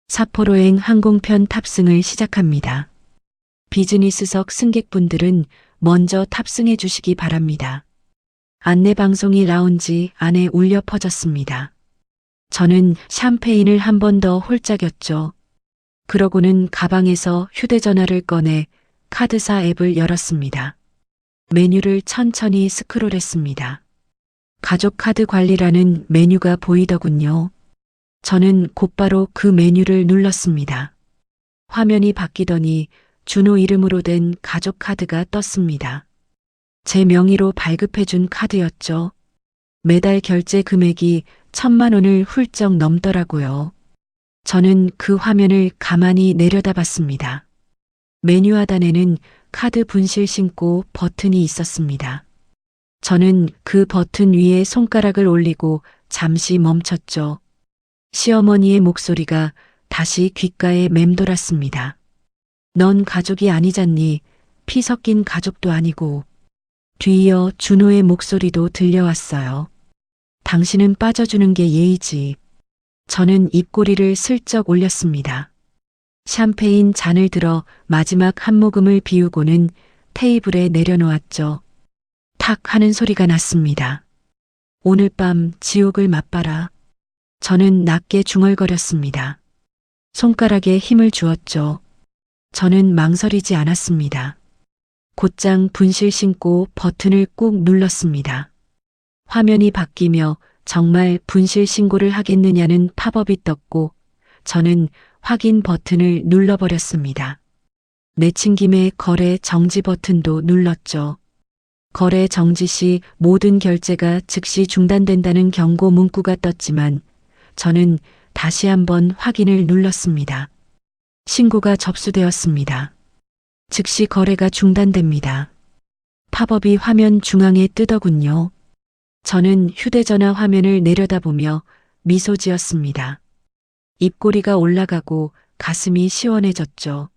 삿포로행 항공편 탑승을 시작합니다. 비즈니스석 승객분들은 먼저 탑승해 주시기 바랍니다. 안내방송이 라운지 안에 울려 퍼졌습니다. 저는 샴페인을 한 번 더 홀짝였죠. 그러고는 가방에서 휴대전화를 꺼내 카드사 앱을 열었습니다. 메뉴를 천천히 스크롤했습니다. 가족 카드 관리라는 메뉴가 보이더군요. 저는 곧바로 그 메뉴를 눌렀습니다. 화면이 바뀌더니 준호 이름으로 된 가족 카드가 떴습니다. 제 명의로 발급해준 카드였죠. 매달 결제 금액이 1,000만 원을 훌쩍 넘더라고요. 저는 그 화면을 가만히 내려다봤습니다. 메뉴 하단에는 카드 분실 신고 버튼이 있었습니다. 저는 그 버튼 위에 손가락을 올리고 잠시 멈췄죠. 시어머니의 목소리가 다시 귓가에 맴돌았습니다. 넌 가족이 아니잖니. 피 섞인 가족도 아니고. 뒤이어 준호의 목소리도 들려왔어요. 당신은 빠져주는 게 예의지. 저는 입꼬리를 슬쩍 올렸습니다. 샴페인 잔을 들어 마지막 한 모금을 비우고는 테이블에 내려놓았죠. 탁 하는 소리가 났습니다. 오늘 밤 지옥을 맛봐라. 저는 낮게 중얼거렸습니다. 손가락에 힘을 주었죠. 저는 망설이지 않았습니다. 곧장 분실 신고 버튼을 꾹 눌렀습니다. 화면이 바뀌며 정말 분실 신고를 하겠느냐는 팝업이 떴고 저는 확인 버튼을 눌러버렸습니다. 내친 김에 거래 정지 버튼도 눌렀죠. 거래 정지 시 모든 결제가 즉시 중단된다는 경고 문구가 떴지만 저는 다시 한번 확인을 눌렀습니다. 신고가 접수되었습니다. 즉시 거래가 중단됩니다. 팝업이 화면 중앙에 뜨더군요. 저는 휴대전화 화면을 내려다보며 미소 지었습니다. 입꼬리가 올라가고 가슴이 시원해졌죠.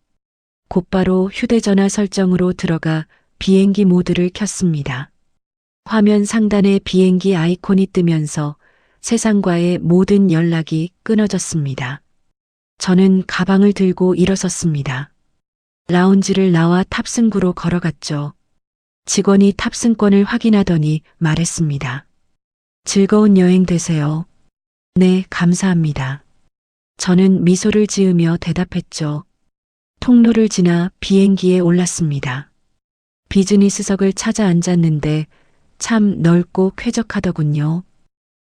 곧바로 휴대전화 설정으로 들어가 비행기 모드를 켰습니다. 화면 상단에 비행기 아이콘이 뜨면서 세상과의 모든 연락이 끊어졌습니다. 저는 가방을 들고 일어섰습니다. 라운지를 나와 탑승구로 걸어갔죠. 직원이 탑승권을 확인하더니 말했습니다. 즐거운 여행 되세요. 네, 감사합니다. 저는 미소를 지으며 대답했죠. 통로를 지나 비행기에 올랐습니다. 비즈니스석을 찾아 앉았는데 참 넓고 쾌적하더군요.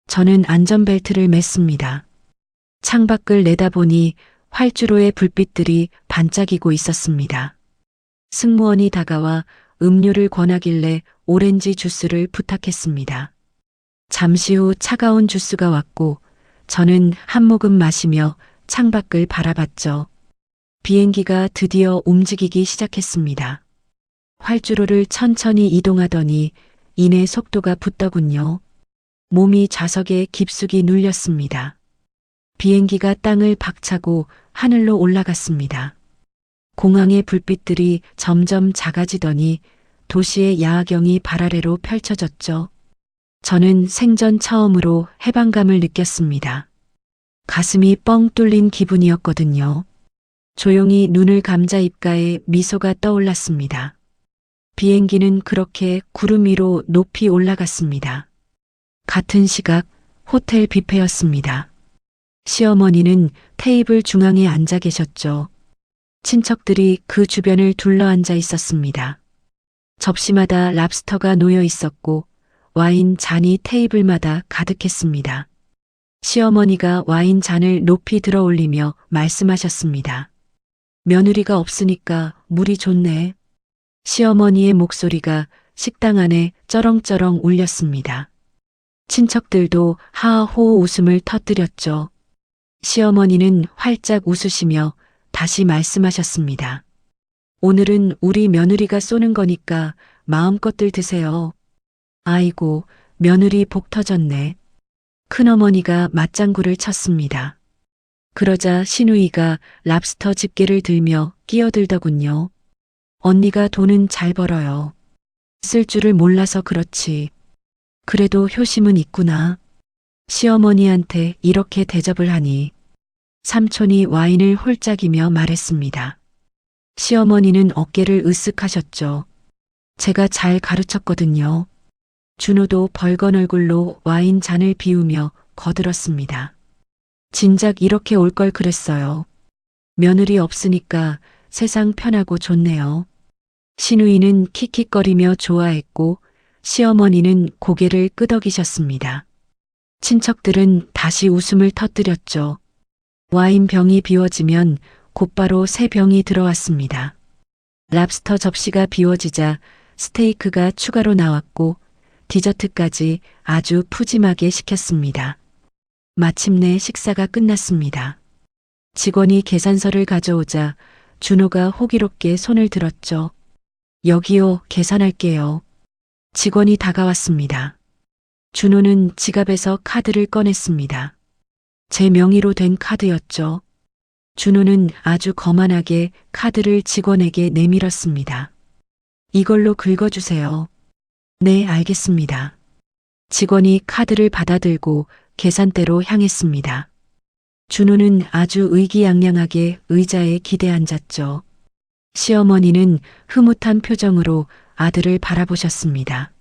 저는 안전벨트를 맸습니다. 창밖을 내다보니 활주로의 불빛들이 반짝이고 있었습니다. 승무원이 다가와 음료를 권하길래 오렌지 주스를 부탁했습니다. 잠시 후 차가운 주스가 왔고 저는 한 모금 마시며 창밖을 바라봤죠. 비행기가 드디어 움직이기 시작했습니다. 활주로를 천천히 이동하더니 이내 속도가 붙더군요. 몸이 좌석에 깊숙이 눌렸습니다. 비행기가 땅을 박차고 하늘로 올라갔습니다. 공항의 불빛들이 점점 작아지더니 도시의 야경이 발 아래로 펼쳐졌죠. 저는 생전 처음으로 해방감을 느꼈습니다. 가슴이 뻥 뚫린 기분이었거든요. 조용히 눈을 감자 입가에 미소가 떠올랐습니다. 비행기는 그렇게 구름 위로 높이 올라갔습니다. 같은 시각 호텔 뷔페였습니다. 시어머니는 테이블 중앙에 앉아 계셨죠. 친척들이 그 주변을 둘러앉아 있었습니다. 접시마다 랍스터가 놓여 있었고 와인 잔이 테이블마다 가득했습니다. 시어머니가 와인 잔을 높이 들어 올리며 말씀하셨습니다. 며느리가 없으니까 물이 좋네. 시어머니의 목소리가 식당 안에 쩌렁쩌렁 울렸습니다. 친척들도 하호 웃음을 터뜨렸죠. 시어머니는 활짝 웃으시며 다시 말씀하셨습니다. 오늘은 우리 며느리가 쏘는 거니까 마음껏들 드세요. 아이고, 며느리 복 터졌네. 큰어머니가 맞장구를 쳤습니다. 그러자 시누이가 랍스터 집게를 들며 끼어들더군요. 언니가 돈은 잘 벌어요. 쓸 줄을 몰라서 그렇지. 그래도 효심은 있구나. 시어머니한테 이렇게 대접을 하니. 삼촌이 와인을 홀짝이며 말했습니다. 시어머니는 어깨를 으쓱하셨죠. 제가 잘 가르쳤거든요. 준호도 벌건 얼굴로 와인 잔을 비우며 거들었습니다. 진작 이렇게 올 걸 그랬어요. 며느리 없으니까 세상 편하고 좋네요. 시누이는 킥킥거리며 좋아했고 시어머니는 고개를 끄덕이셨습니다. 친척들은 다시 웃음을 터뜨렸죠. 와인 병이 비워지면 곧바로 새 병이 들어왔습니다. 랍스터 접시가 비워지자 스테이크가 추가로 나왔고 디저트까지 아주 푸짐하게 시켰습니다. 마침내 식사가 끝났습니다. 직원이 계산서를 가져오자 준호가 호기롭게 손을 들었죠. 여기요, 계산할게요. 직원이 다가왔습니다. 준호는 지갑에서 카드를 꺼냈습니다. 제 명의로 된 카드였죠. 준호는 아주 거만하게 카드를 직원에게 내밀었습니다. 이걸로 긁어주세요. 네, 알겠습니다. 직원이 카드를 받아들고 계산대로 향했습니다. 준호는 아주 의기양양하게 의자에 기대 앉았죠. 시어머니는 흐뭇한 표정으로 아들을 바라보셨습니다.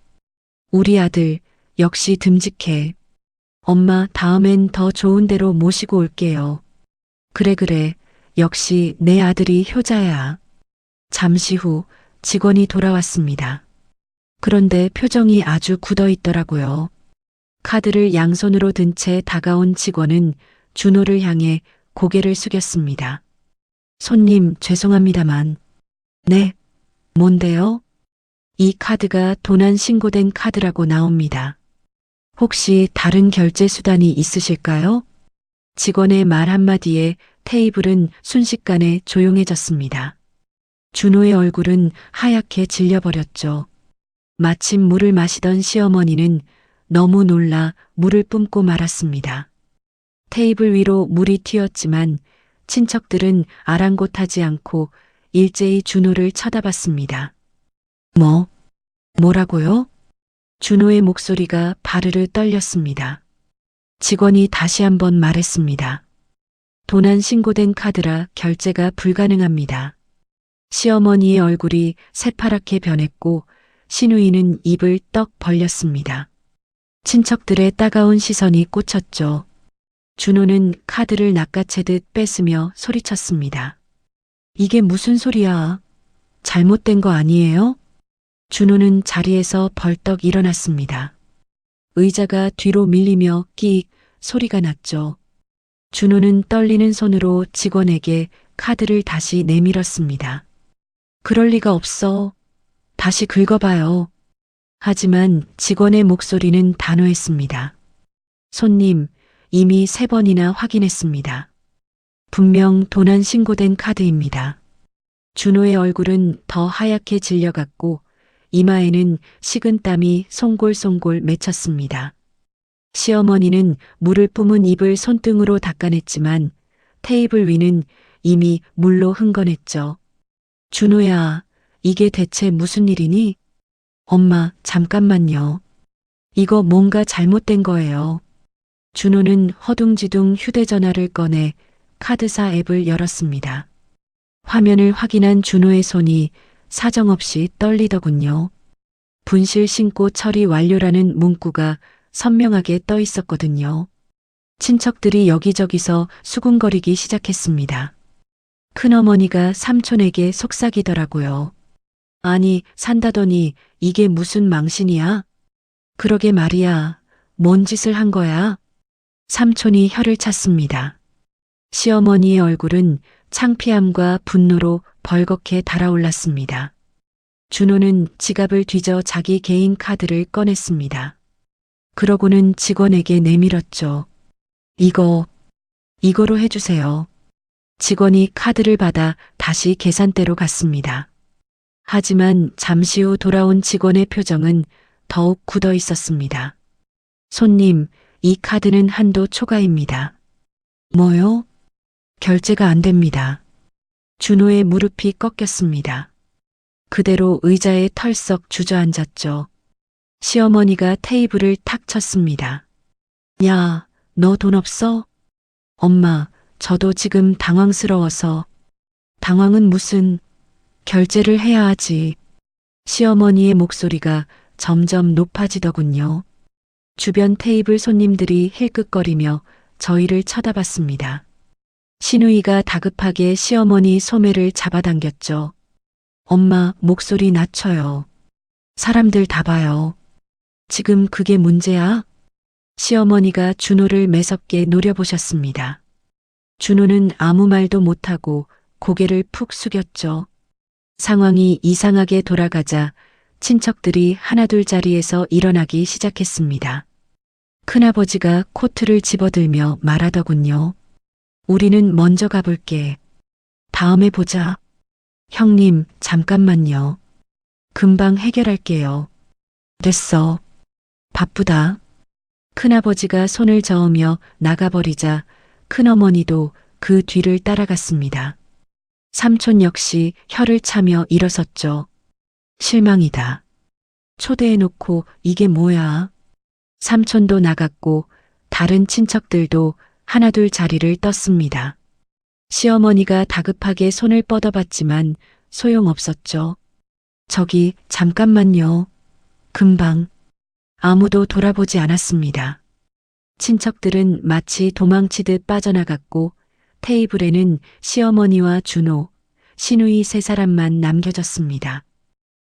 우리 아들 역시 듬직해. 엄마 다음엔 더 좋은 데로 모시고 올게요. 그래, 역시 내 아들이 효자야. 잠시 후 직원이 돌아왔습니다. 그런데 표정이 아주 굳어 있더라고요. 카드를 양손으로 든 채 다가온 직원은 준호를 향해 고개를 숙였습니다. 손님, 죄송합니다만. 네, 뭔데요? 이 카드가 도난 신고된 카드라고 나옵니다. 혹시 다른 결제 수단이 있으실까요? 직원의 말 한마디에 테이블은 순식간에 조용해졌습니다. 준호의 얼굴은 하얗게 질려버렸죠. 마침 물을 마시던 시어머니는 너무 놀라 물을 뿜고 말았습니다. 테이블 위로 물이 튀었지만 친척들은 아랑곳하지 않고 일제히 준호를 쳐다봤습니다. 뭐라고요? 준호의 목소리가 바르르 떨렸습니다. 직원이 다시 한번 말했습니다. 도난 신고된 카드라 결제가 불가능합니다. 시어머니의 얼굴이 새파랗게 변했고 시누이는 입을 떡 벌렸습니다. 친척들의 따가운 시선이 꽂혔죠. 준호는 카드를 낚아채듯 뺏으며 소리쳤습니다. 이게 무슨 소리야? 잘못된 거 아니에요? 준호는 자리에서 벌떡 일어났습니다. 의자가 뒤로 밀리며 끼익 소리가 났죠. 준호는 떨리는 손으로 직원에게 카드를 다시 내밀었습니다. 그럴 리가 없어. 다시 긁어봐요. 하지만 직원의 목소리는 단호했습니다. 손님, 이미 3번이나 확인했습니다. 분명 도난 신고된 카드입니다. 준호의 얼굴은 더 하얗게 질려갔고 이마에는 식은땀이 송골송골 맺혔습니다. 시어머니는 물을 뿜은 입을 손등으로 닦아냈지만 테이블 위는 이미 물로 흥건했죠. 준호야, 이게 대체 무슨 일이니? 엄마, 잠깐만요. 이거 뭔가 잘못된 거예요. 준호는 허둥지둥 휴대전화를 꺼내 카드사 앱을 열었습니다. 화면을 확인한 준호의 손이 사정없이 떨리더군요. 분실 신고 처리 완료라는 문구가 선명하게 떠 있었거든요. 친척들이 여기저기서 수군거리기 시작했습니다. 큰어머니가 삼촌에게 속삭이더라고요. 아니, 산다더니 이게 무슨 망신이야? 그러게 말이야. 뭔 짓을 한 거야? 삼촌이 혀를 찼습니다. 시어머니의 얼굴은 창피함과 분노로 벌겋게 달아올랐습니다. 준호는 지갑을 뒤져 자기 개인 카드를 꺼냈습니다. 그러고는 직원에게 내밀었죠. 이거로 해주세요. 직원이 카드를 받아 다시 계산대로 갔습니다. 하지만 잠시 후 돌아온 직원의 표정은 더욱 굳어 있었습니다. 손님, 이 카드는 한도 초과입니다. 뭐요? 결제가 안 됩니다. 준호의 무릎이 꺾였습니다. 그대로 의자에 털썩 주저앉았죠. 시어머니가 테이블을 탁 쳤습니다. 야, 너 돈 없어? 엄마, 저도 지금 당황스러워서. 당황은 무슨, 결제를 해야 하지. 시어머니의 목소리가 점점 높아지더군요. 주변 테이블 손님들이 힐끗거리며 저희를 쳐다봤습니다. 신우이가 다급하게 시어머니 소매를 잡아당겼죠. 엄마, 목소리 낮춰요. 사람들 다 봐요. 지금 그게 문제야? 시어머니가 준호를 매섭게 노려보셨습니다. 준호는 아무 말도 못하고 고개를 푹 숙였죠. 상황이 이상하게 돌아가자 친척들이 하나둘 자리에서 일어나기 시작했습니다. 큰아버지가 코트를 집어들며 말하더군요. 우리는 먼저 가볼게. 다음에 보자. 형님, 잠깐만요. 금방 해결할게요. 됐어. 바쁘다. 큰아버지가 손을 저으며 나가버리자 큰어머니도 그 뒤를 따라갔습니다. 삼촌 역시 혀를 차며 일어섰죠. 실망이다. 초대해놓고 이게 뭐야? 삼촌도 나갔고 다른 친척들도 하나둘 자리를 떴습니다. 시어머니가 다급하게 손을 뻗어봤지만 소용없었죠. 저기 잠깐만요. 금방. 아무도 돌아보지 않았습니다. 친척들은 마치 도망치듯 빠져나갔고 테이블에는 시어머니와 준호, 신우이 세 사람만 남겨졌습니다.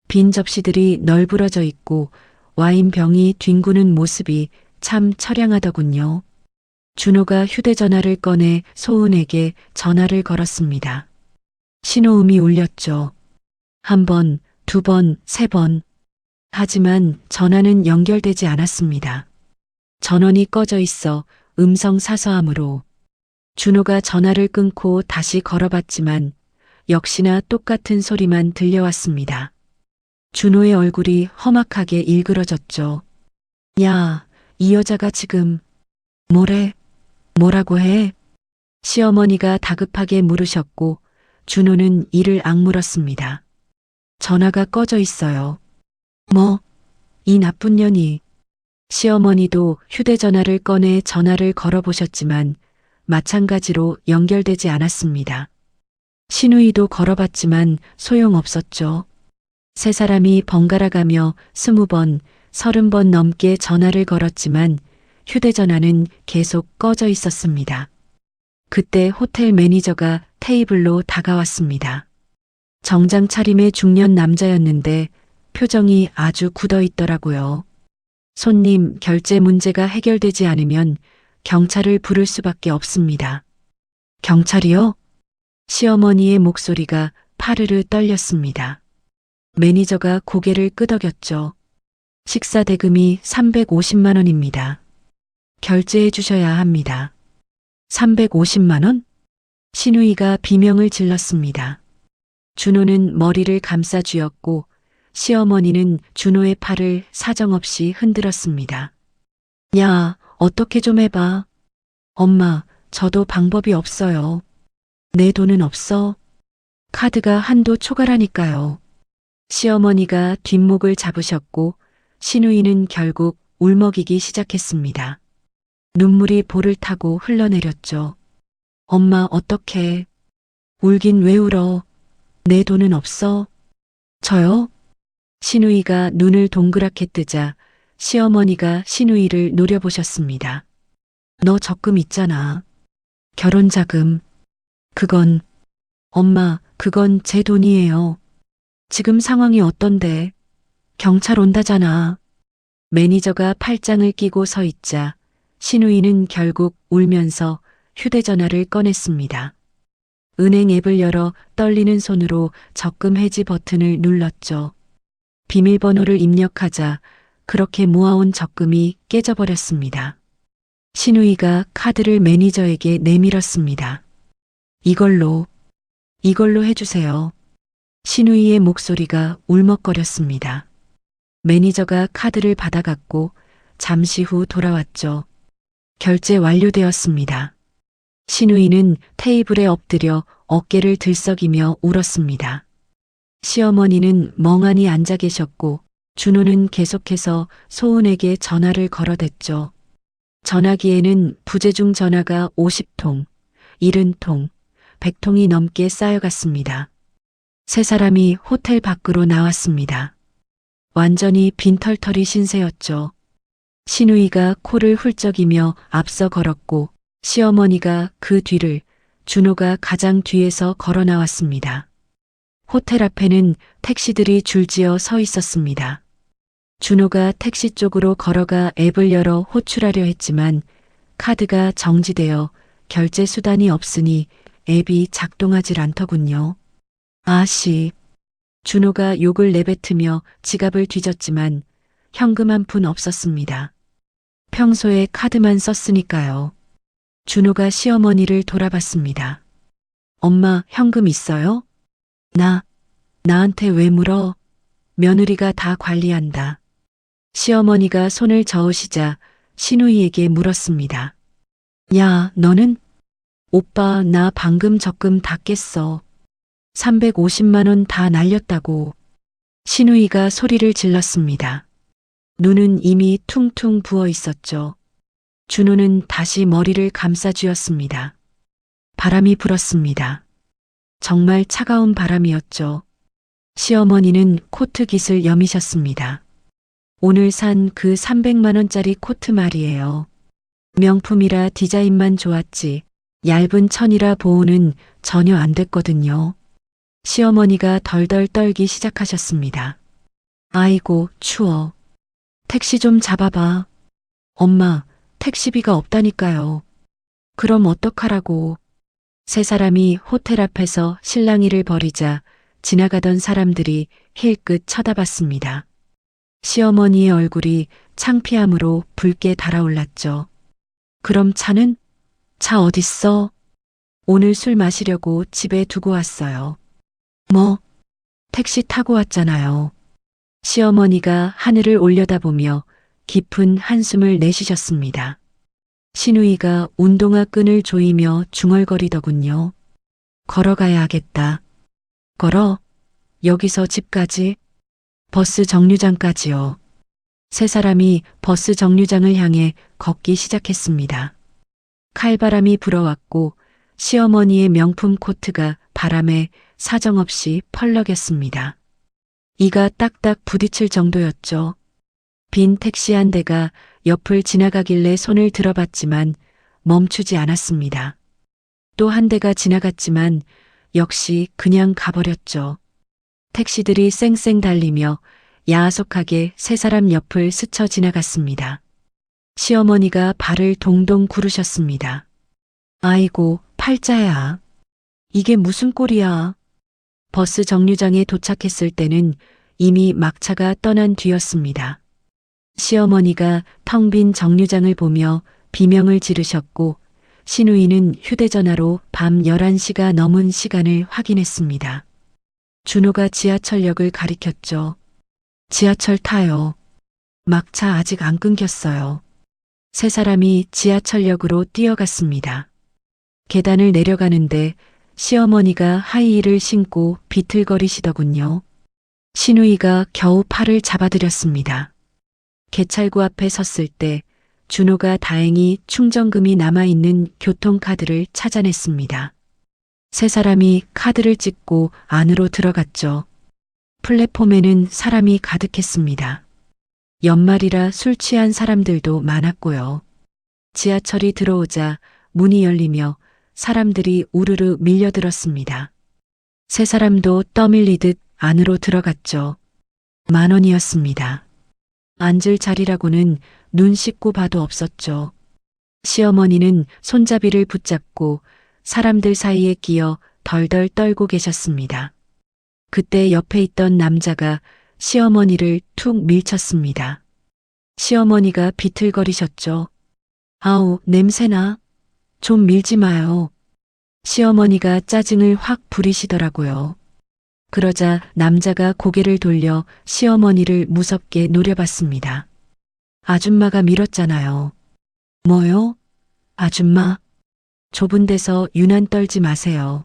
빈 접시들이 널브러져 있고 와인병이 뒹구는 모습이 참 처량하더군요. 준호가 휴대전화를 꺼내 소은에게 전화를 걸었습니다. 신호음이 울렸죠. 한 번, 두 번, 세 번. 하지만 전화는 연결되지 않았습니다. 전원이 꺼져 있어 음성 사서함으로. 준호가 전화를 끊고 다시 걸어봤지만 역시나 똑같은 소리만 들려왔습니다. 준호의 얼굴이 험악하게 일그러졌죠. 야, 이 여자가 지금 뭐라고 해? 시어머니가 다급하게 물으셨고 준호는 이를 악물었습니다. 전화가 꺼져 있어요. 이 나쁜 년이. 시어머니도 휴대전화를 꺼내 전화를 걸어보셨지만 마찬가지로 연결되지 않았습니다. 신우이도 걸어봤지만 소용없었죠. 세 사람이 번갈아가며 20번, 30번 넘게 전화를 걸었지만 휴대전화는 계속 꺼져 있었습니다. 그때 호텔 매니저가 테이블로 다가왔습니다. 정장 차림의 중년 남자였는데 표정이 아주 굳어 있더라고요. 손님, 결제 문제가 해결되지 않으면 경찰을 부를 수밖에 없습니다. 경찰이요? 시어머니의 목소리가 파르르 떨렸습니다. 매니저가 고개를 끄덕였죠. 식사 대금이 350만 원입니다. 결제해 주셔야 합니다. 350만 원? 신우이가 비명을 질렀습니다. 준호는 머리를 감싸 쥐었고 시어머니는 준호의 팔을 사정없이 흔들었습니다. 야, 어떻게 좀 해봐. 엄마, 저도 방법이 없어요. 내 돈은 없어. 카드가 한도 초과라니까요. 시어머니가 뒷목을 잡으셨고 신우이는 결국 울먹이기 시작했습니다. 눈물이 볼을 타고 흘러내렸죠. 엄마, 어떡해. 울긴 왜 울어? 내 돈은 없어. 저요? 신우이가 눈을 동그랗게 뜨자 시어머니가 신우이를 노려보셨습니다. 너 적금 있잖아. 결혼자금. 그건, 엄마, 그건 제 돈이에요. 지금 상황이 어떤데? 경찰 온다잖아. 매니저가 팔짱을 끼고 서 있자 신우이는 결국 울면서 휴대전화를 꺼냈습니다. 은행 앱을 열어 떨리는 손으로 적금 해지 버튼을 눌렀죠. 비밀번호를 입력하자 그렇게 모아온 적금이 깨져버렸습니다. 신우이가 카드를 매니저에게 내밀었습니다. 이걸로 해주세요. 신우이의 목소리가 울먹거렸습니다. 매니저가 카드를 받아갔고 잠시 후 돌아왔죠. 결제 완료되었습니다. 신우이는 테이블에 엎드려 어깨를 들썩이며 울었습니다. 시어머니는 멍하니 앉아 계셨고 준호는 계속해서 소은에게 전화를 걸어댔죠. 전화기에는 부재중 전화가 50통, 70통, 100통이 넘게 쌓여갔습니다. 세 사람이 호텔 밖으로 나왔습니다. 완전히 빈털터리 신세였죠. 신우이가 코를 훌쩍이며 앞서 걸었고 시어머니가 그 뒤를, 준호가 가장 뒤에서 걸어 나왔습니다. 호텔 앞에는 택시들이 줄지어 서 있었습니다. 준호가 택시 쪽으로 걸어가 앱을 열어 호출하려 했지만 카드가 정지되어 결제 수단이 없으니 앱이 작동하질 않더군요. 아씨. 준호가 욕을 내뱉으며 지갑을 뒤졌지만 현금 한 푼 없었습니다. 평소에 카드만 썼으니까요. 준호가 시어머니를 돌아봤습니다. 엄마, 현금 있어요? 나한테 왜 물어? 며느리가 다 관리한다. 시어머니가 손을 저으시자 신우이에게 물었습니다. 야, 너는? 오빠, 나 방금 적금 다 깼어. 350만 원 다 날렸다고. 신우이가 소리를 질렀습니다. 눈은 이미 퉁퉁 부어 있었죠. 준호는 다시 머리를 감싸 쥐었습니다. 바람이 불었습니다. 정말 차가운 바람이었죠. 시어머니는 코트 깃을 여미셨습니다. 오늘 산 그 300만 원짜리 코트 말이에요. 명품이라 디자인만 좋았지 얇은 천이라 보호는 전혀 안 됐거든요. 시어머니가 덜덜 떨기 시작하셨습니다. 아이고, 추워. 택시 좀 잡아봐. 엄마, 택시비가 없다니까요. 그럼 어떡하라고. 세 사람이 호텔 앞에서 실랑이를 벌이자 지나가던 사람들이 힐끗 쳐다봤습니다. 시어머니의 얼굴이 창피함으로 붉게 달아올랐죠. 그럼 차는? 차 어딨어? 오늘 술 마시려고 집에 두고 왔어요. 뭐? 택시 타고 왔잖아요. 시어머니가 하늘을 올려다보며 깊은 한숨을 내쉬셨습니다. 신우이가 운동화 끈을 조이며 중얼거리더군요. 걸어가야 하겠다. 걸어? 여기서 집까지? 버스 정류장까지요. 세 사람이 버스 정류장을 향해 걷기 시작했습니다. 칼바람이 불어왔고 시어머니의 명품 코트가 바람에 사정없이 펄럭였습니다. 이가 딱딱 부딪힐 정도였죠. 빈 택시 한 대가 옆을 지나가길래 손을 들어봤지만 멈추지 않았습니다. 또 한 대가 지나갔지만 역시 그냥 가버렸죠. 택시들이 쌩쌩 달리며 야속하게 세 사람 옆을 스쳐 지나갔습니다. 시어머니가 발을 동동 구르셨습니다. 아이고, 팔자야. 이게 무슨 꼴이야. 버스 정류장에 도착했을 때는 이미 막차가 떠난 뒤였습니다. 시어머니가 텅 빈 정류장을 보며 비명을 지르셨고 신우이는 휴대전화로 밤 11시가 넘은 시간을 확인했습니다. 준호가 지하철역을 가리켰죠. 지하철 타요. 막차 아직 안 끊겼어요. 세 사람이 지하철역으로 뛰어갔습니다. 계단을 내려가는데 시어머니가 하이힐을 신고 비틀거리시더군요. 신우이가 겨우 팔을 잡아드렸습니다. 개찰구 앞에 섰을 때 준호가 다행히 충전금이 남아있는 교통카드를 찾아냈습니다. 세 사람이 카드를 찍고 안으로 들어갔죠. 플랫폼에는 사람이 가득했습니다. 연말이라 술 취한 사람들도 많았고요. 지하철이 들어오자 문이 열리며 사람들이 우르르 밀려들었습니다. 세 사람도 떠밀리듯 안으로 들어갔죠. 10,000원이었습니다. 앉을 자리라고는 눈 씻고 봐도 없었죠. 시어머니는 손잡이를 붙잡고 사람들 사이에 끼어 덜덜 떨고 계셨습니다. 그때 옆에 있던 남자가 시어머니를 툭 밀쳤습니다. 시어머니가 비틀거리셨죠. 아우, 냄새나. 좀 밀지 마요. 시어머니가 짜증을 확 부리시더라고요. 그러자 남자가 고개를 돌려 시어머니를 무섭게 노려봤습니다. 아줌마가 밀었잖아요. 뭐요? 아줌마? 좁은 데서 유난 떨지 마세요.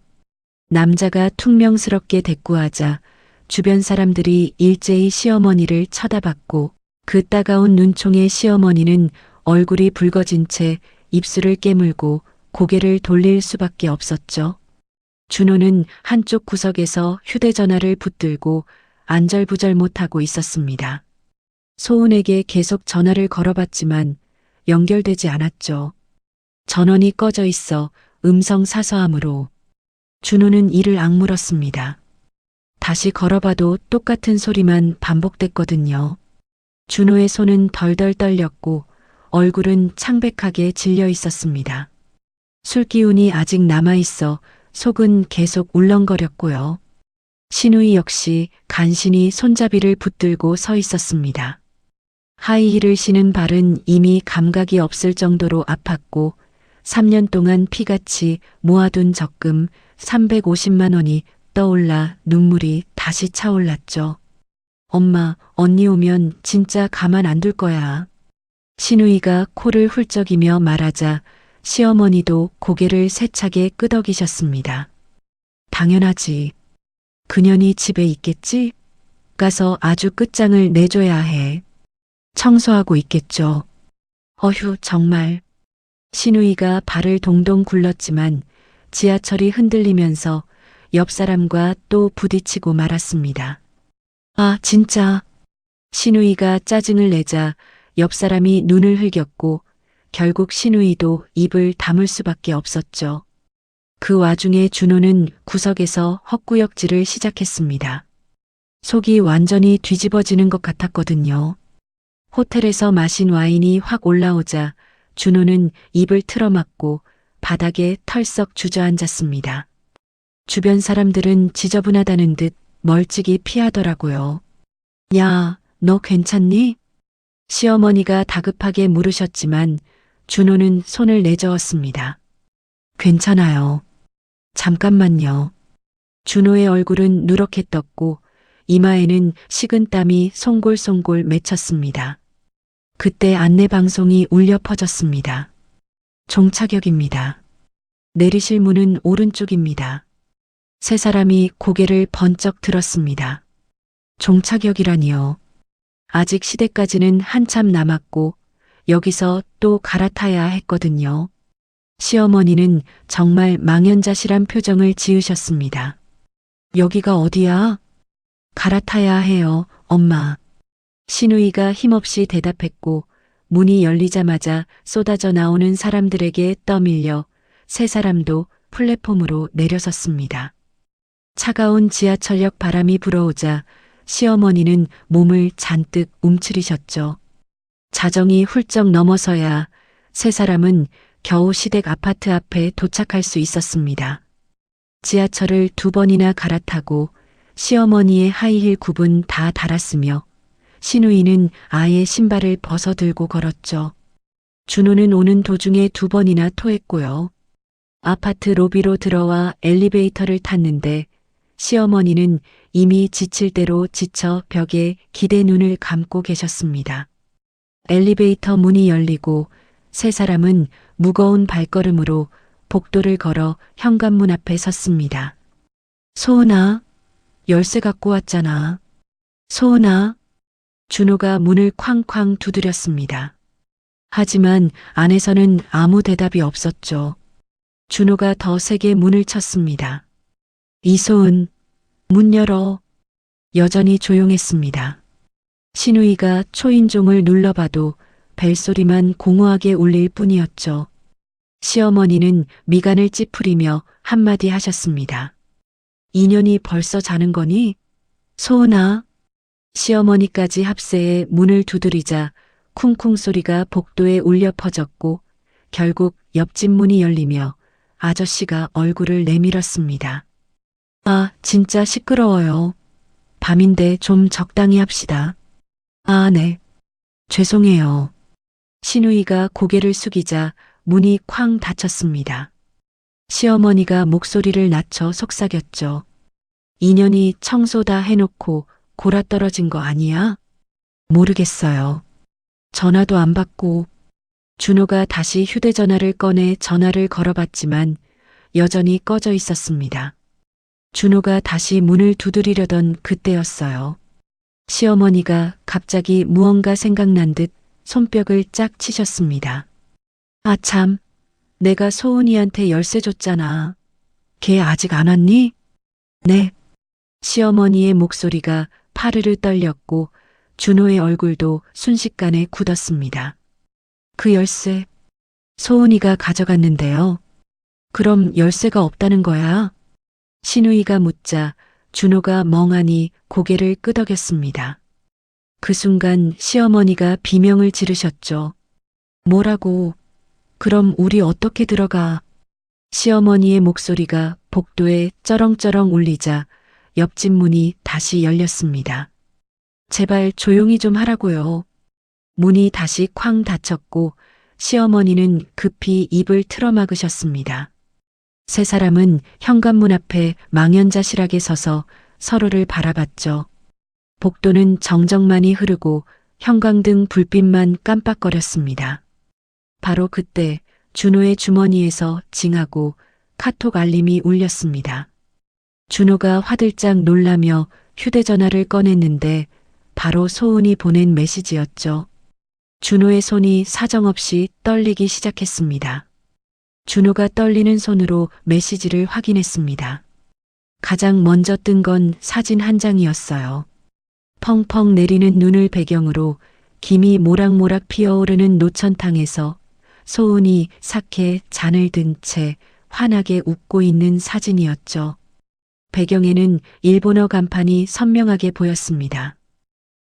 남자가 퉁명스럽게 대꾸하자 주변 사람들이 일제히 시어머니를 쳐다봤고 그 따가운 눈총에 시어머니는 얼굴이 붉어진 채 입술을 깨물고 고개를 돌릴 수밖에 없었죠. 준호는 한쪽 구석에서 휴대전화를 붙들고 안절부절 못하고 있었습니다. 소은에게 계속 전화를 걸어봤지만 연결되지 않았죠. 전원이 꺼져 있어 음성 사서함으로 준호는 이를 악물었습니다. 다시 걸어봐도 똑같은 소리만 반복됐거든요. 준호의 손은 덜덜 떨렸고 얼굴은 창백하게 질려 있었습니다. 술 기운이 아직 남아있어 속은 계속 울렁거렸고요. 신우이 역시 간신히 손잡이를 붙들고 서 있었습니다. 하이힐을 신은 발은 이미 감각이 없을 정도로 아팠고 3년 동안 피같이 모아둔 적금 350만 원이 떠올라 눈물이 다시 차올랐죠. 엄마, 언니 오면 진짜 가만 안 둘 거야. 신우이가 코를 훌쩍이며 말하자 시어머니도 고개를 세차게 끄덕이셨습니다. 당연하지. 그년이 집에 있겠지? 가서 아주 끝장을 내줘야 해. 청소하고 있겠죠. 어휴, 정말. 신우이가 발을 동동 굴렀지만 지하철이 흔들리면서 옆 사람과 또 부딪히고 말았습니다. 아, 진짜. 신우이가 짜증을 내자 옆 사람이 눈을 흘겼고 결국 신우이도 입을 다물 수밖에 없었죠. 그 와중에 준호는 구석에서 헛구역질을 시작했습니다. 속이 완전히 뒤집어지는 것 같았거든요. 호텔에서 마신 와인이 확 올라오자 준호는 입을 틀어막고 바닥에 털썩 주저앉았습니다. 주변 사람들은 지저분하다는 듯 멀찍이 피하더라고요. 야, 너 괜찮니? 시어머니가 다급하게 물으셨지만 준호는 손을 내저었습니다. 괜찮아요. 잠깐만요. 준호의 얼굴은 누렇게 떴고 이마에는 식은땀이 송골송골 맺혔습니다. 그때 안내방송이 울려 퍼졌습니다. 종착역입니다. 내리실 문은 오른쪽입니다. 세 사람이 고개를 번쩍 들었습니다. 종착역이라니요. 아직 시대까지는 한참 남았고 여기서 또 갈아타야 했거든요. 시어머니는 정말 망연자실한 표정을 지으셨습니다. 여기가 어디야? 갈아타야 해요, 엄마. 신우이가 힘없이 대답했고 문이 열리자마자 쏟아져 나오는 사람들에게 떠밀려 세 사람도 플랫폼으로 내려섰습니다. 차가운 지하철역 바람이 불어오자 시어머니는 몸을 잔뜩 움츠리셨죠. 자정이 훌쩍 넘어서야 세 사람은 겨우 시댁 아파트 앞에 도착할 수 있었습니다. 지하철을 2번이나 갈아타고 시어머니의 하이힐 굽은 다 닳았으며 신우이는 아예 신발을 벗어들고 걸었죠. 준호는 오는 도중에 2번이나 토했고요. 아파트 로비로 들어와 엘리베이터를 탔는데 시어머니는 이미 지칠 대로 지쳐 벽에 기대 눈을 감고 계셨습니다. 엘리베이터 문이 열리고 세 사람은 무거운 발걸음으로 복도를 걸어 현관문 앞에 섰습니다. 소은아, 열쇠 갖고 왔잖아. 소은아. 준호가 문을 쾅쾅 두드렸습니다. 하지만 안에서는 아무 대답이 없었죠. 준호가 더 세게 문을 쳤습니다. 이소은, 문 열어. 여전히 조용했습니다. 신우이가 초인종을 눌러봐도 벨소리만 공허하게 울릴 뿐이었죠. 시어머니는 미간을 찌푸리며 한마디 하셨습니다. 2년이 벌써 자는 거니? 소은아. 시어머니까지 합세해 문을 두드리자 쿵쿵 소리가 복도에 울려 퍼졌고 결국 옆집 문이 열리며 아저씨가 얼굴을 내밀었습니다. 아, 진짜 시끄러워요. 밤인데 좀 적당히 합시다. 아, 네. 죄송해요. 신우이가 고개를 숙이자 문이 쾅 닫혔습니다. 시어머니가 목소리를 낮춰 속삭였죠. 2년이 청소 다 해놓고 골아 떨어진 거 아니야? 모르겠어요. 전화도 안 받고. 준호가 다시 휴대전화를 꺼내 전화를 걸어봤지만 여전히 꺼져 있었습니다. 준호가 다시 문을 두드리려던 그때였어요. 시어머니가 갑자기 무언가 생각난 듯 손뼉을 짝 치셨습니다. 아 참, 내가 소은이한테 열쇠 줬잖아. 걔 아직 안 왔니? 네. 시어머니의 목소리가 파르르 떨렸고 준호의 얼굴도 순식간에 굳었습니다. 그 열쇠, 소은이가 가져갔는데요. 그럼 열쇠가 없다는 거야? 신우이가 묻자 준호가 멍하니 고개를 끄덕였습니다. 그 순간 시어머니가 비명을 지르셨죠. 뭐라고? 그럼 우리 어떻게 들어가? 시어머니의 목소리가 복도에 쩌렁쩌렁 울리자 옆집 문이 다시 열렸습니다. 제발 조용히 좀 하라고요. 문이 다시 쾅 닫혔고 시어머니는 급히 입을 틀어막으셨습니다. 세 사람은 현관문 앞에 망연자실하게 서서 서로를 바라봤죠. 복도는 정적만이 흐르고 형광등 불빛만 깜빡거렸습니다. 바로 그때 준호의 주머니에서 징하고 카톡 알림이 울렸습니다. 준호가 화들짝 놀라며 휴대전화를 꺼냈는데 바로 소은이 보낸 메시지였죠. 준호의 손이 사정없이 떨리기 시작했습니다. 준호가 떨리는 손으로 메시지를 확인했습니다. 가장 먼저 뜬 건 사진 한 장이었어요. 펑펑 내리는 눈을 배경으로 김이 모락모락 피어오르는 노천탕에서 소은이 삭해 잔을 든 채 환하게 웃고 있는 사진이었죠. 배경에는 일본어 간판이 선명하게 보였습니다.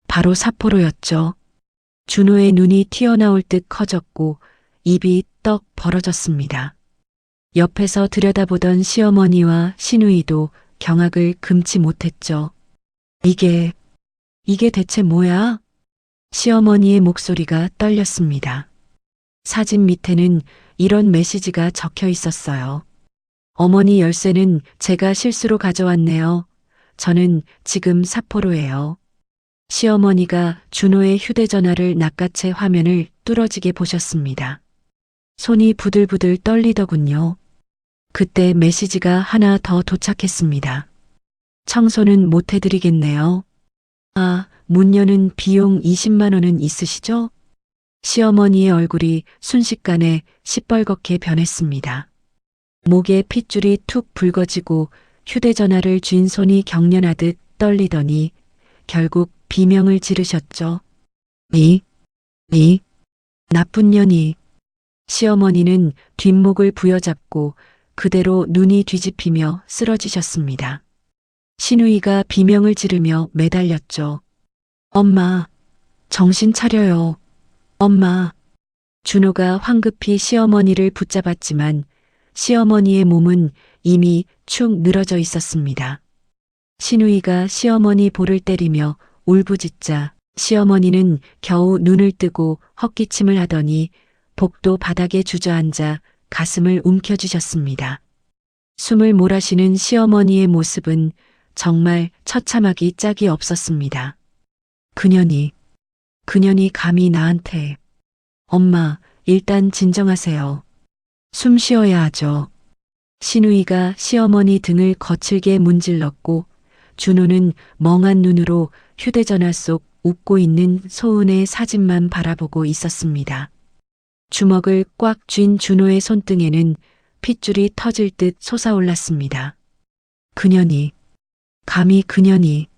바로 사포로였죠. 준호의 눈이 튀어나올 듯 커졌고 입이 떡 벌어졌습니다. 옆에서 들여다보던 시어머니와 신우이도 경악을 금치 못했죠. 이게 대체 뭐야? 시어머니의 목소리가 떨렸습니다. 사진 밑에는 이런 메시지가 적혀 있었어요. 어머니 열쇠는 제가 실수로 가져왔네요. 저는 지금 사포로예요. 시어머니가 준호의 휴대전화를 낚아채 화면을 뚫어지게 보셨습니다. 손이 부들부들 떨리더군요. 그때 메시지가 하나 더 도착했습니다. 청소는 못 해드리겠네요. 아, 문 여는 비용 20만 원은 있으시죠? 시어머니의 얼굴이 순식간에 시뻘겋게 변했습니다. 목에 핏줄이 툭 붉어지고 휴대전화를 쥔 손이 경련하듯 떨리더니 결국 비명을 지르셨죠. 이 나쁜 년이. 시어머니는 뒷목을 부여잡고 그대로 눈이 뒤집히며 쓰러지셨습니다. 신우이가 비명을 지르며 매달렸죠. 엄마, 정신 차려요. 엄마. 준호가 황급히 시어머니를 붙잡았지만 시어머니의 몸은 이미 축 늘어져 있었습니다. 신우이가 시어머니 볼을 때리며 울부짖자 시어머니는 겨우 눈을 뜨고 헛기침을 하더니 복도 바닥에 주저앉아 가슴을 움켜쥐셨습니다. 숨을 몰아쉬는 시어머니의 모습은 정말 처참하기 짝이 없었습니다. 그년이 감히 나한테. 엄마, 일단 진정하세요. 숨 쉬어야 하죠. 신우이가 시어머니 등을 거칠게 문질렀고 준호는 멍한 눈으로 휴대전화 속 웃고 있는 소은의 사진만 바라보고 있었습니다. 주먹을 꽉 쥔 준호의 손등에는 핏줄이 터질 듯 솟아올랐습니다. 그년이, 감히 그년이,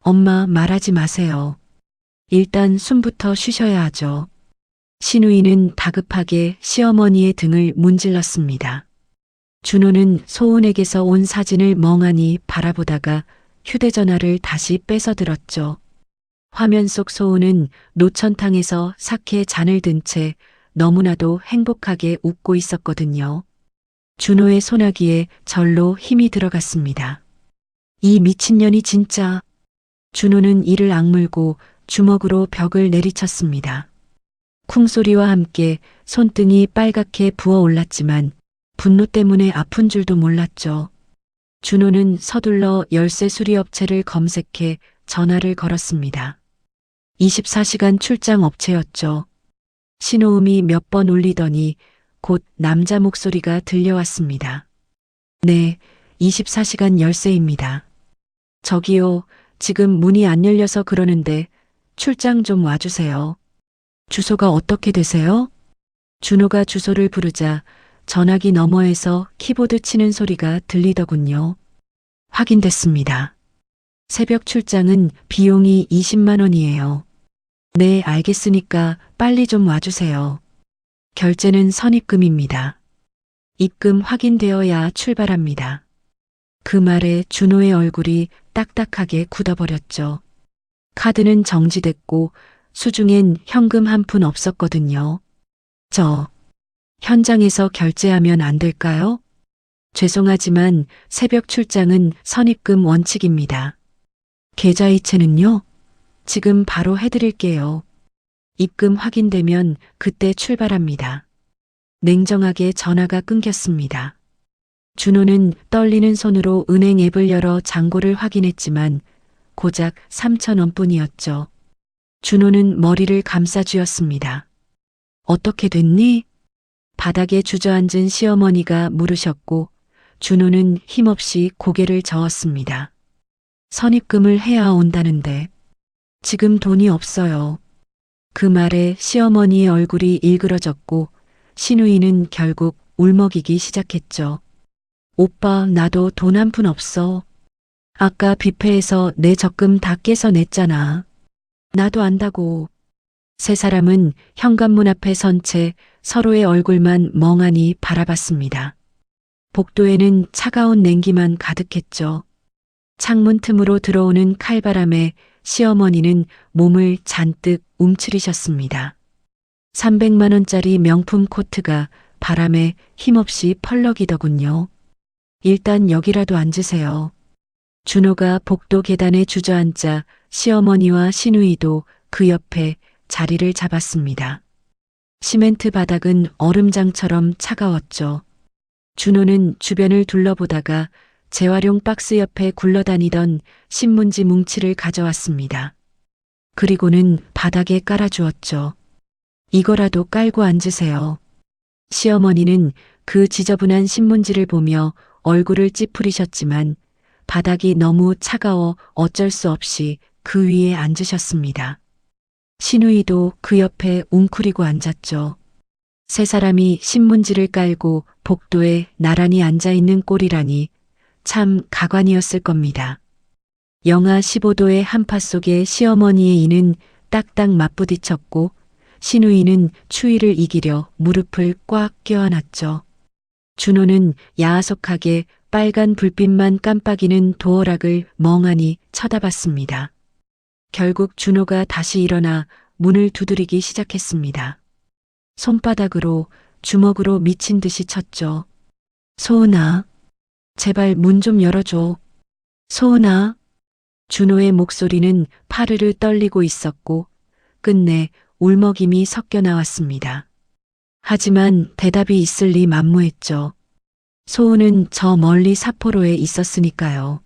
엄마 말하지 마세요. 일단 숨부터 쉬셔야 하죠. 신우이는 다급하게 시어머니의 등을 문질렀습니다. 준호는 소은에게서 온 사진을 멍하니 바라보다가 휴대전화를 다시 뺏어 들었죠. 화면 속 소은은 노천탕에서 사케 잔을 든 채 너무나도 행복하게 웃고 있었거든요. 준호의 소나기에 절로 힘이 들어갔습니다. 이 미친년이 진짜. 준호는 이를 악물고 주먹으로 벽을 내리쳤습니다. 쿵소리와 함께 손등이 빨갛게 부어올랐지만 분노 때문에 아픈 줄도 몰랐죠. 준호는 서둘러 열쇠 수리업체를 검색해 전화를 걸었습니다. 24시간 출장 업체였죠. 신호음이 몇 번 울리더니 곧 남자 목소리가 들려왔습니다. 네, 24시간 열쇠입니다. 저기요, 지금 문이 안 열려서 그러는데 출장 좀 와주세요. 주소가 어떻게 되세요? 준호가 주소를 부르자 전화기 너머에서 키보드 치는 소리가 들리더군요. 확인됐습니다. 새벽 출장은 비용이 20만 원이에요. 네, 알겠으니까 빨리 좀 와주세요. 결제는 선입금입니다. 입금 확인되어야 출발합니다. 그 말에 준호의 얼굴이 딱딱하게 굳어버렸죠. 카드는 정지됐고 수중엔 현금 한 푼 없었거든요. 현장에서 결제하면 안 될까요? 죄송하지만 새벽 출장은 선입금 원칙입니다. 계좌이체는요? 지금 바로 해드릴게요. 입금 확인되면 그때 출발합니다. 냉정하게 전화가 끊겼습니다. 준호는 떨리는 손으로 은행 앱을 열어 잔고를 확인했지만 고작 3,000원뿐이었죠. 준호는 머리를 감싸쥐었습니다. 어떻게 됐니? 바닥에 주저앉은 시어머니가 물으셨고 준호는 힘없이 고개를 저었습니다. 선입금을 해야 온다는데 지금 돈이 없어요. 그 말에 시어머니의 얼굴이 일그러졌고 신우이는 결국 울먹이기 시작했죠. 오빠, 나도 돈 한 푼 없어. 아까 뷔페에서 내 적금 다 깨서 냈잖아. 나도 안다고. 세 사람은 현관문 앞에 선 채 서로의 얼굴만 멍하니 바라봤습니다. 복도에는 차가운 냉기만 가득했죠. 창문 틈으로 들어오는 칼바람에 시어머니는 몸을 잔뜩 움츠리셨습니다. 300만 원짜리 명품 코트가 바람에 힘없이 펄럭이더군요. 일단 여기라도 앉으세요. 준호가 복도 계단에 주저앉자 시어머니와 신우이도 그 옆에 자리를 잡았습니다. 시멘트 바닥은 얼음장처럼 차가웠죠. 준호는 주변을 둘러보다가 재활용 박스 옆에 굴러다니던 신문지 뭉치를 가져왔습니다. 그리고는 바닥에 깔아주었죠. 이거라도 깔고 앉으세요. 시어머니는 그 지저분한 신문지를 보며 얼굴을 찌푸리셨지만 바닥이 너무 차가워 어쩔 수 없이 그 위에 앉으셨습니다. 신우이도 그 옆에 웅크리고 앉았죠. 세 사람이 신문지를 깔고 복도에 나란히 앉아있는 꼴이라니 참 가관이었을 겁니다. 영하 15도의 한파 속에 시어머니의 이는 딱딱 맞부딪혔고 신우이는 추위를 이기려 무릎을 꽉 껴안았죠. 준호는 야속하게 빨간 불빛만 깜빡이는 도어락을 멍하니 쳐다봤습니다. 결국 준호가 다시 일어나 문을 두드리기 시작했습니다. 손바닥으로 주먹으로 미친 듯이 쳤죠. 소은아, 제발 문 좀 열어줘. 소은아. 준호의 목소리는 파르르 떨리고 있었고 끝내 울먹임이 섞여 나왔습니다. 하지만 대답이 있을 리 만무했죠. 소은은 저 멀리 사포로에 있었으니까요.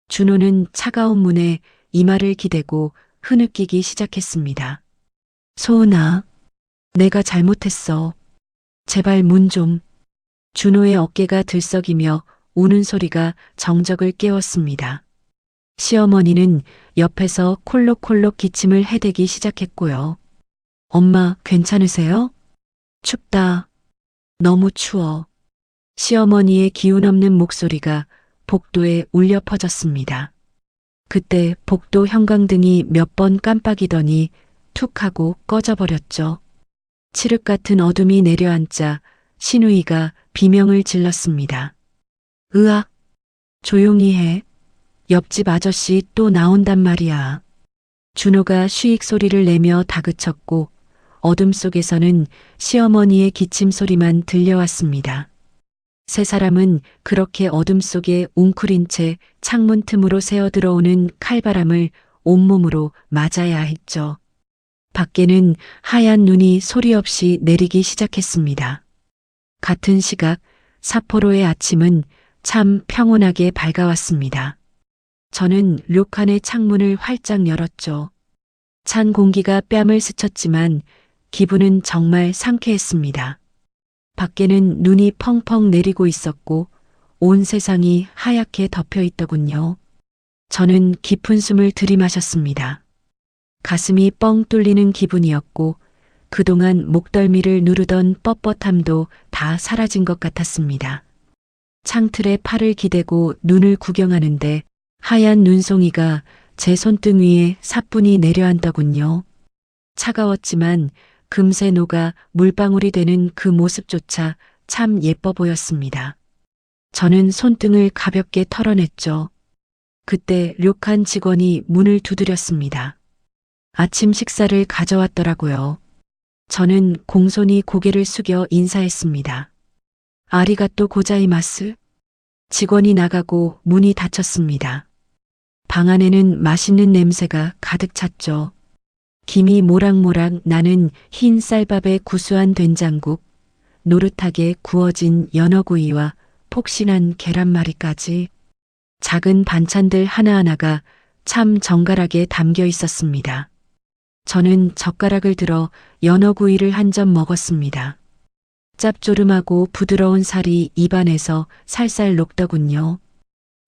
준호는 차가운 문에 이마를 기대고 흐느끼기 시작했습니다. 소은아, 내가 잘못했어. 제발 문 좀. 준호의 어깨가 들썩이며 우는 소리가 정적을 깨웠습니다. 시어머니는 옆에서 콜록콜록 기침을 해대기 시작했고요. 엄마, 괜찮으세요? 춥다. 너무 추워. 시어머니의 기운 없는 목소리가 복도에 울려 퍼졌습니다. 그때 복도 형광등이 몇 번 깜빡이더니 툭 하고 꺼져버렸죠. 칠흑 같은 어둠이 내려앉자 신우이가 비명을 질렀습니다. 으악! 조용히 해. 옆집 아저씨 또 나온단 말이야. 준호가 쉬익 소리를 내며 다그쳤고 어둠 속에서는 시어머니의 기침 소리만 들려왔습니다. 세 사람은 그렇게 어둠 속에 웅크린 채 창문 틈으로 새어 들어오는 칼바람을 온몸으로 맞아야 했죠. 밖에는 하얀 눈이 소리 없이 내리기 시작했습니다. 같은 시각 사포로의 아침은 참 평온하게 밝아왔습니다. 저는 료칸의 창문을 활짝 열었죠. 찬 공기가 뺨을 스쳤지만 기분은 정말 상쾌했습니다. 밖에는 눈이 펑펑 내리고 있었고 온 세상이 하얗게 덮여 있더군요. 저는 깊은 숨을 들이마셨습니다. 가슴이 뻥 뚫리는 기분이었고 그동안 목덜미를 누르던 뻣뻣함도 다 사라진 것 같았습니다. 창틀에 팔을 기대고 눈을 구경하는데 하얀 눈송이가 제 손등 위에 사뿐히 내려앉더군요. 차가웠지만 금세 녹아 물방울이 되는 그 모습조차 참 예뻐 보였습니다. 저는 손등을 가볍게 털어냈죠. 그때 료칸 직원이 문을 두드렸습니다. 아침 식사를 가져왔더라고요. 저는 공손히 고개를 숙여 인사했습니다. 아리가또 고자이마스. 직원이 나가고 문이 닫혔습니다. 방 안에는 맛있는 냄새가 가득 찼죠. 김이 모락모락 나는 흰 쌀밥에 구수한 된장국, 노릇하게 구워진 연어구이와 폭신한 계란말이까지 작은 반찬들 하나하나가 참 정갈하게 담겨 있었습니다. 저는 젓가락을 들어 연어구이를 한 점 먹었습니다. 짭조름하고 부드러운 살이 입안에서 살살 녹더군요.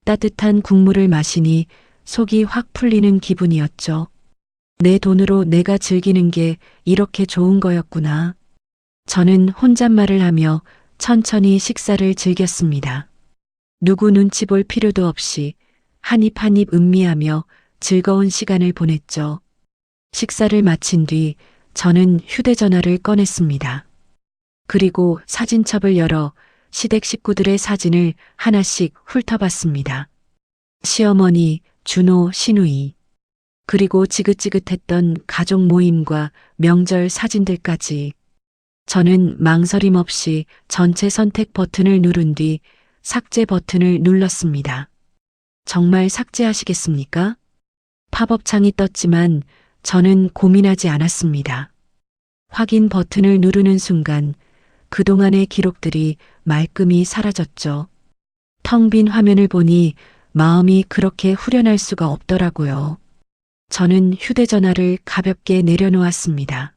따뜻한 국물을 마시니 속이 확 풀리는 기분이었죠. 내 돈으로 내가 즐기는 게 이렇게 좋은 거였구나. 저는 혼잣말을 하며 천천히 식사를 즐겼습니다. 누구 눈치 볼 필요도 없이 한 입 한 입 음미하며 즐거운 시간을 보냈죠. 식사를 마친 뒤 저는 휴대전화를 꺼냈습니다. 그리고 사진첩을 열어 시댁 식구들의 사진을 하나씩 훑어봤습니다. 시어머니, 준호, 신우이, 그리고 지긋지긋했던 가족 모임과 명절 사진들까지. 저는 망설임 없이 전체 선택 버튼을 누른 뒤 삭제 버튼을 눌렀습니다. 정말 삭제하시겠습니까? 팝업 창이 떴지만 저는 고민하지 않았습니다. 확인 버튼을 누르는 순간 그동안의 기록들이 말끔히 사라졌죠. 텅 빈 화면을 보니 마음이 그렇게 후련할 수가 없더라고요. 저는 휴대전화를 가볍게 내려놓았습니다.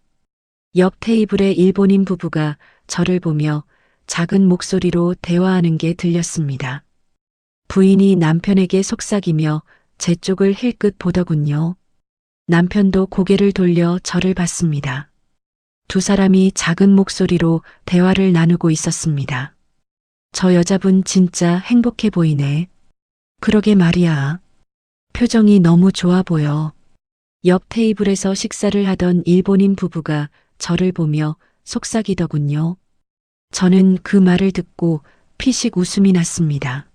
옆 테이블의 일본인 부부가 저를 보며 작은 목소리로 대화하는 게 들렸습니다. 부인이 남편에게 속삭이며 제 쪽을 힐끗 보더군요. 남편도 고개를 돌려 저를 봤습니다. 두 사람이 작은 목소리로 대화를 나누고 있었습니다. 저 여자분 진짜 행복해 보이네. 그러게 말이야. 표정이 너무 좋아 보여. 옆 테이블에서 식사를 하던 일본인 부부가 저를 보며 속삭이더군요. 저는 그 말을 듣고 피식 웃음이 났습니다.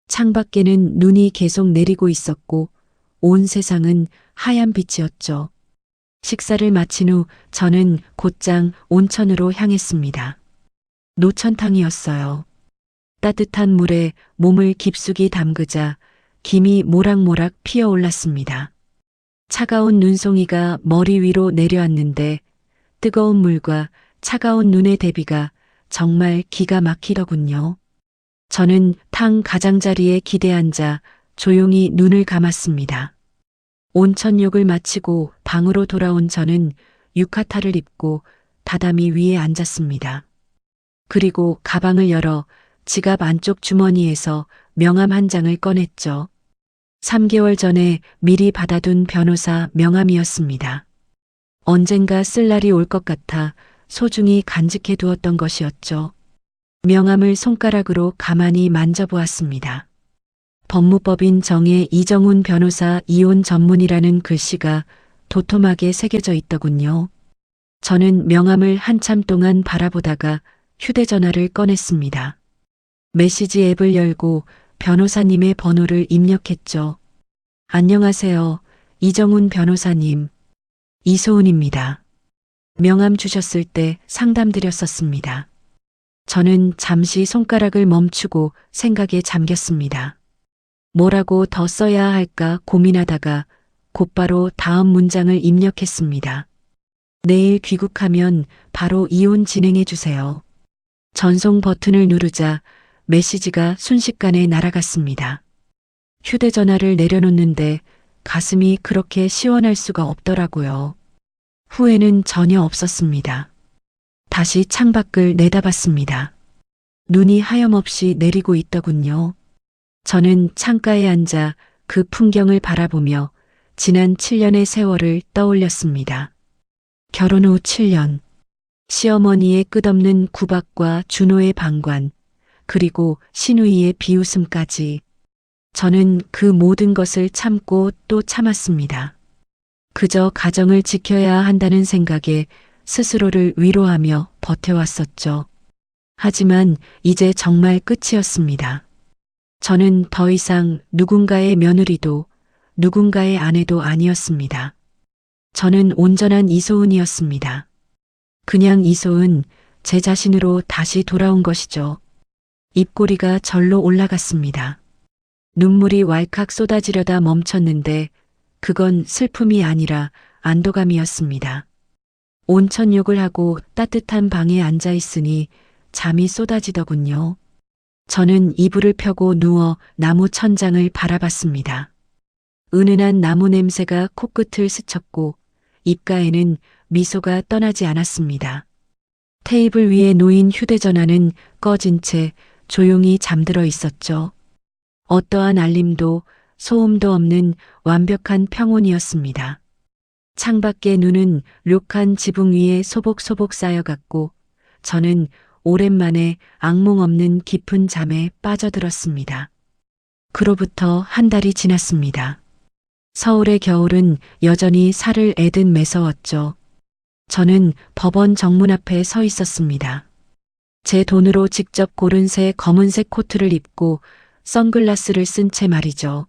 창밖에는 눈이 계속 내리고 있었고 온 세상은 하얀 빛이었죠. 식사를 마친 후 저는 곧장 온천으로 향했습니다. 노천탕이었어요. 따뜻한 물에 몸을 깊숙이 담그자 김이 모락모락 피어올랐습니다. 차가운 눈송이가 머리 위로 내려왔는데 뜨거운 물과 차가운 눈의 대비가 정말 기가 막히더군요. 저는 탕 가장자리에 기대앉아 조용히 눈을 감았습니다. 온천욕을 마치고 방으로 돌아온 저는 유카타를 입고 다다미 위에 앉았습니다. 그리고 가방을 열어 지갑 안쪽 주머니에서 명함 한 장을 꺼냈죠. 3개월 전에 미리 받아둔 변호사 명함이었습니다. 언젠가 쓸 날이 올 것 같아 소중히 간직해 두었던 것이었죠. 명함을 손가락으로 가만히 만져보았습니다. 법무법인 정의 이정훈 변호사 이혼 전문이라는 글씨가 도톰하게 새겨져 있더군요. 저는 명함을 한참 동안 바라보다가 휴대전화를 꺼냈습니다. 메시지 앱을 열고 변호사님의 번호를 입력했죠. 안녕하세요. 이정훈 변호사님. 이소은입니다. 명함 주셨을 때 상담드렸었습니다. 저는 잠시 손가락을 멈추고 생각에 잠겼습니다. 뭐라고 더 써야 할까 고민하다가 곧바로 다음 문장을 입력했습니다. 내일 귀국하면 바로 이혼 진행해 주세요. 전송 버튼을 누르자 메시지가 순식간에 날아갔습니다. 휴대전화를 내려놓는데 가슴이 그렇게 시원할 수가 없더라고요. 후회는 전혀 없었습니다. 다시 창밖을 내다봤습니다. 눈이 하염없이 내리고 있더군요. 저는 창가에 앉아 그 풍경을 바라보며 지난 7년의 세월을 떠올렸습니다. 결혼 후 7년. 시어머니의 끝없는 구박과 준호의 방관, 그리고 신우이의 비웃음까지. 저는 그 모든 것을 참고 또 참았습니다. 그저 가정을 지켜야 한다는 생각에 스스로를 위로하며 버텨왔었죠. 하지만 이제 정말 끝이었습니다. 저는 더 이상 누군가의 며느리도 누군가의 아내도 아니었습니다. 저는 온전한 이소은이었습니다. 그냥 이소은, 제 자신으로 다시 돌아온 것이죠. 입꼬리가 절로 올라갔습니다. 눈물이 왈칵 쏟아지려다 멈췄는데 그건 슬픔이 아니라 안도감이었습니다. 온천욕을 하고 따뜻한 방에 앉아 있으니 잠이 쏟아지더군요. 저는 이불을 펴고 누워 나무 천장을 바라봤습니다. 은은한 나무 냄새가 코끝을 스쳤고 입가에는 미소가 떠나지 않았습니다. 테이블 위에 놓인 휴대전화는 꺼진 채 조용히 잠들어 있었죠. 어떠한 알림도 소음도 없는 완벽한 평온이었습니다. 창밖의 눈은 료칸 지붕 위에 소복소복 쌓여갔고 저는 오랜만에 악몽 없는 깊은 잠에 빠져들었습니다. 그로부터 한 달이 지났습니다. 서울의 겨울은 여전히 살을 애듯 매서웠죠. 저는 법원 정문 앞에 서 있었습니다. 제 돈으로 직접 고른 새 검은색 코트를 입고 선글라스를 쓴 채 말이죠.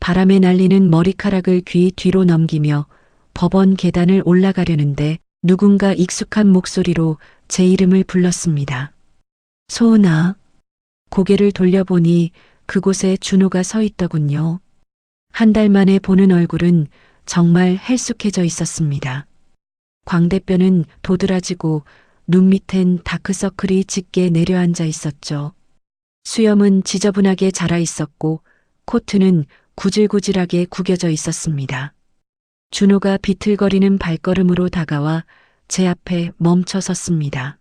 바람에 날리는 머리카락을 귀 뒤로 넘기며 법원 계단을 올라가려는데 누군가 익숙한 목소리로 제 이름을 불렀습니다. 소은아. 고개를 돌려보니 그곳에 준호가 서 있더군요. 한 달 만에 보는 얼굴은 정말 헬쑥해져 있었습니다. 광대뼈는 도드라지고 눈 밑엔 다크서클이 짙게 내려앉아 있었죠. 수염은 지저분하게 자라 있었고 코트는 구질구질하게 구겨져 있었습니다. 준호가 비틀거리는 발걸음으로 다가와 제 앞에 멈춰 섰습니다.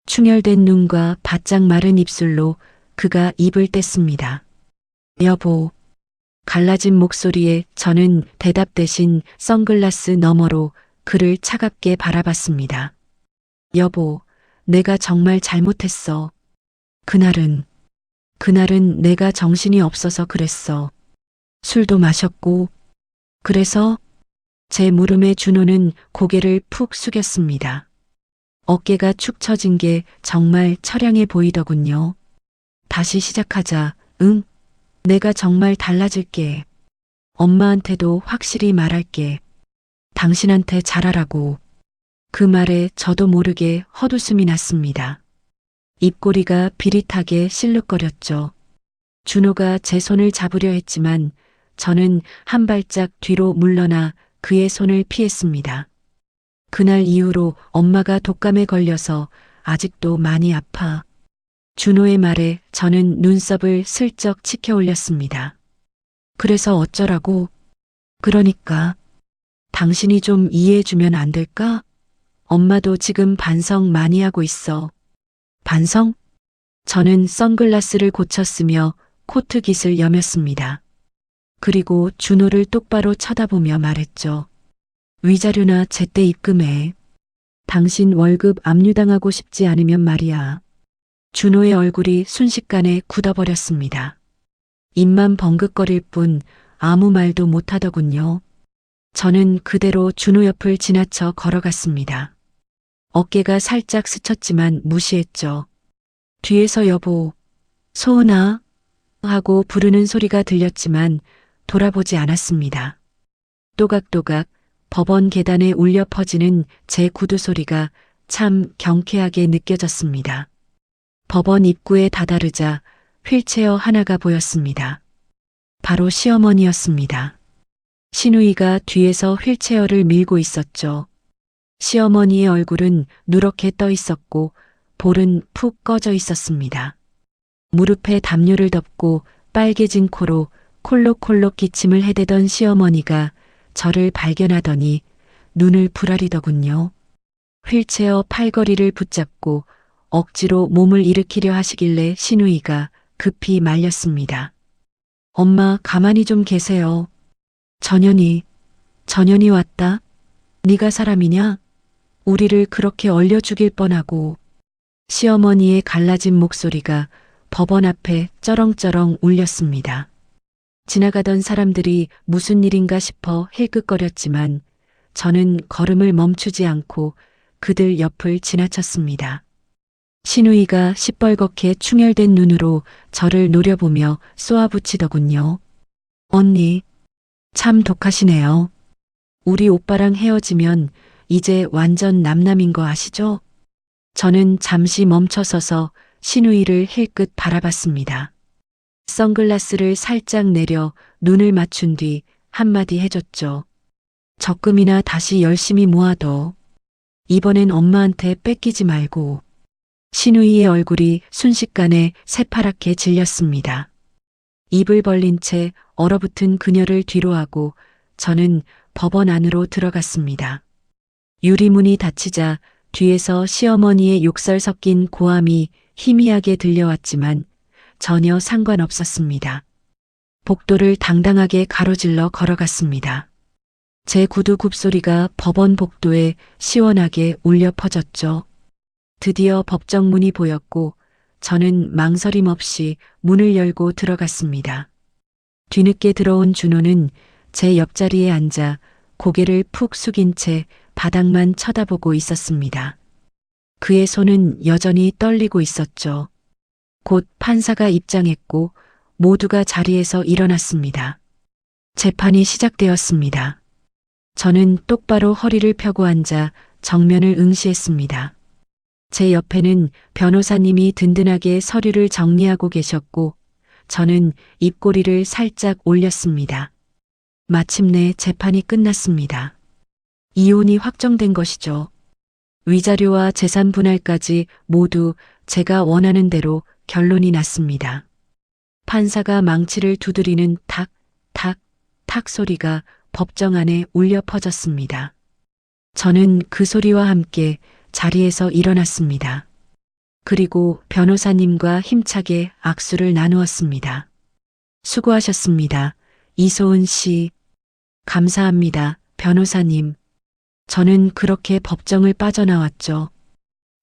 충혈된 눈과 바짝 마른 입술로 그가 입을 뗐습니다. 여보. 갈라진 목소리에 저는 대답 대신 선글라스 너머로 그를 차갑게 바라봤습니다. 여보, 내가 정말 잘못했어. 그날은 내가 정신이 없어서 그랬어. 술도 마셨고. 그래서 제 물음에 준호는 고개를 푹 숙였습니다. 어깨가 축 처진 게 정말 처량해 보이더군요. 다시 시작하자. 응? 내가 정말 달라질게. 엄마한테도 확실히 말할게. 당신한테 잘하라고. 그 말에 저도 모르게 헛웃음이 났습니다. 입꼬리가 비릿하게 실룩거렸죠. 준호가 제 손을 잡으려 했지만 저는 한 발짝 뒤로 물러나 그의 손을 피했습니다. 그날 이후로 엄마가 독감에 걸려서 아직도 많이 아파. 준호의 말에 저는 눈썹을 슬쩍 치켜 올렸습니다. 그래서 어쩌라고? 그러니까 당신이 좀 이해해주면 안 될까? 엄마도 지금 반성 많이 하고 있어. 반성? 저는 선글라스를 고쳤으며 코트 깃을 여몄습니다. 그리고 준호를 똑바로 쳐다보며 말했죠. 위자료나 제때 입금해. 당신 월급 압류당하고 싶지 않으면 말이야. 준호의 얼굴이 순식간에 굳어버렸습니다. 입만 벙긋거릴 뿐 아무 말도 못하더군요. 저는 그대로 준호 옆을 지나쳐 걸어갔습니다. 어깨가 살짝 스쳤지만 무시했죠. 뒤에서 여보, 소은아 하고 부르는 소리가 들렸지만 돌아보지 않았습니다. 또각또각 법원 계단에 울려 퍼지는 제 구두 소리가 참 경쾌하게 느껴졌습니다. 법원 입구에 다다르자 휠체어 하나가 보였습니다. 바로 시어머니였습니다. 신우이가 뒤에서 휠체어를 밀고 있었죠. 시어머니의 얼굴은 누렇게 떠 있었고 볼은 푹 꺼져 있었습니다. 무릎에 담요를 덮고 빨개진 코로 콜록콜록 기침을 해대던 시어머니가 저를 발견하더니 눈을 부라리더군요. 휠체어 팔걸이를 붙잡고 억지로 몸을 일으키려 하시길래 신우이가 급히 말렸습니다. 엄마 가만히 좀 계세요. 전현이 왔다? 네가 사람이냐? 우리를 그렇게 얼려 죽일 뻔하고. 시어머니의 갈라진 목소리가 법원 앞에 쩌렁쩌렁 울렸습니다. 지나가던 사람들이 무슨 일인가 싶어 힐끗거렸지만 저는 걸음을 멈추지 않고 그들 옆을 지나쳤습니다. 신우이가 시뻘겋게 충혈된 눈으로 저를 노려보며 쏘아붙이더군요. 언니, 참 독하시네요. 우리 오빠랑 헤어지면 이제 완전 남남인 거 아시죠? 저는 잠시 멈춰서서 신우이를 힐끗 바라봤습니다. 선글라스를 살짝 내려 눈을 맞춘 뒤 한마디 해줬죠. 적금이나 다시 열심히 모아둬. 이번엔 엄마한테 뺏기지 말고. 신우이의 얼굴이 순식간에 새파랗게 질렸습니다. 입을 벌린 채 얼어붙은 그녀를 뒤로하고 저는 법원 안으로 들어갔습니다. 유리문이 닫히자 뒤에서 시어머니의 욕설 섞인 고함이 희미하게 들려왔지만 전혀 상관없었습니다. 복도를 당당하게 가로질러 걸어갔습니다. 제 구두 굽소리가 법원 복도에 시원하게 울려 퍼졌죠. 드디어 법정문이 보였고 저는 망설임 없이 문을 열고 들어갔습니다. 뒤늦게 들어온 준호는 제 옆자리에 앉아 고개를 푹 숙인 채 바닥만 쳐다보고 있었습니다. 그의 손은 여전히 떨리고 있었죠. 곧 판사가 입장했고 모두가 자리에서 일어났습니다. 재판이 시작되었습니다. 저는 똑바로 허리를 펴고 앉아 정면을 응시했습니다. 제 옆에는 변호사님이 든든하게 서류를 정리하고 계셨고 저는 입꼬리를 살짝 올렸습니다. 마침내 재판이 끝났습니다. 이혼이 확정된 것이죠. 위자료와 재산 분할까지 모두 제가 원하는 대로 결론이 났습니다. 판사가 망치를 두드리는 탁, 탁, 탁 소리가 법정 안에 울려 퍼졌습니다. 저는 그 소리와 함께 자리에서 일어났습니다. 그리고 변호사님과 힘차게 악수를 나누었습니다. 수고하셨습니다. 이소은 씨. 감사합니다, 변호사님. 저는 그렇게 법정을 빠져나왔죠.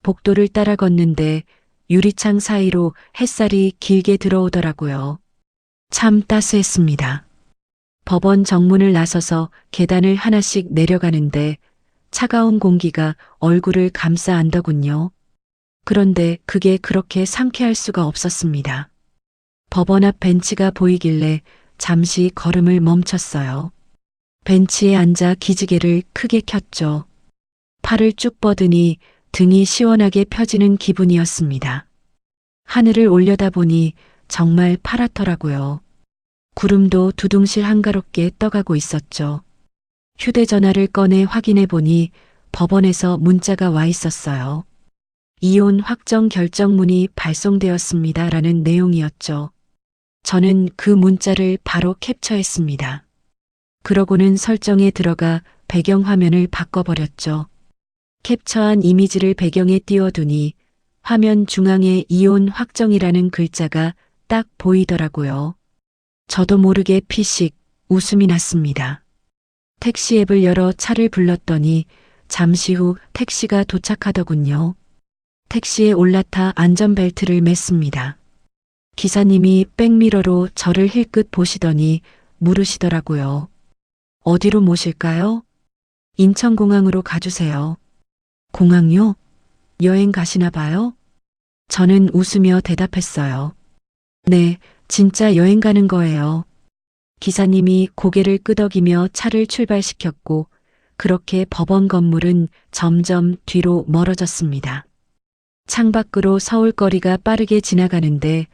복도를 따라 걷는데 유리창 사이로 햇살이 길게 들어오더라고요. 참 따스했습니다. 법원 정문을 나서서 계단을 하나씩 내려가는데 차가운 공기가 얼굴을 감싸 안더군요. 그런데 그게 그렇게 상쾌할 수가 없었습니다. 법원 앞 벤치가 보이길래 잠시 걸음을 멈췄어요. 벤치에 앉아 기지개를 크게 켰죠. 팔을 쭉 뻗으니 등이 시원하게 펴지는 기분이었습니다. 하늘을 올려다보니 정말 파랗더라고요. 구름도 두둥실 한가롭게 떠가고 있었죠. 휴대전화를 꺼내 확인해 보니 법원에서 문자가 와 있었어요. 이혼 확정 결정문이 발송되었습니다. 라는 내용이었죠. 저는 그 문자를 바로 캡처했습니다. 그러고는 설정에 들어가 배경화면을 바꿔버렸죠. 캡처한 이미지를 배경에 띄워두니 화면 중앙에 이혼 확정이라는 글자가 딱 보이더라고요. 저도 모르게 피식 웃음이 났습니다. 택시 앱을 열어 차를 불렀더니 잠시 후 택시가 도착하더군요. 택시에 올라타 안전벨트를 맸습니다. 기사님이 백미러로 저를 힐끗 보시더니 물으시더라고요. 어디로 모실까요? 인천공항으로 가주세요. 공항요? 여행 가시나 봐요? 저는 웃으며 대답했어요. 네, 진짜 여행 가는 거예요. 기사님이 고개를 끄덕이며 차를 출발시켰고, 그렇게 법원 건물은 점점 뒤로 멀어졌습니다. 창밖으로 서울거리가 빠르게 지나가는데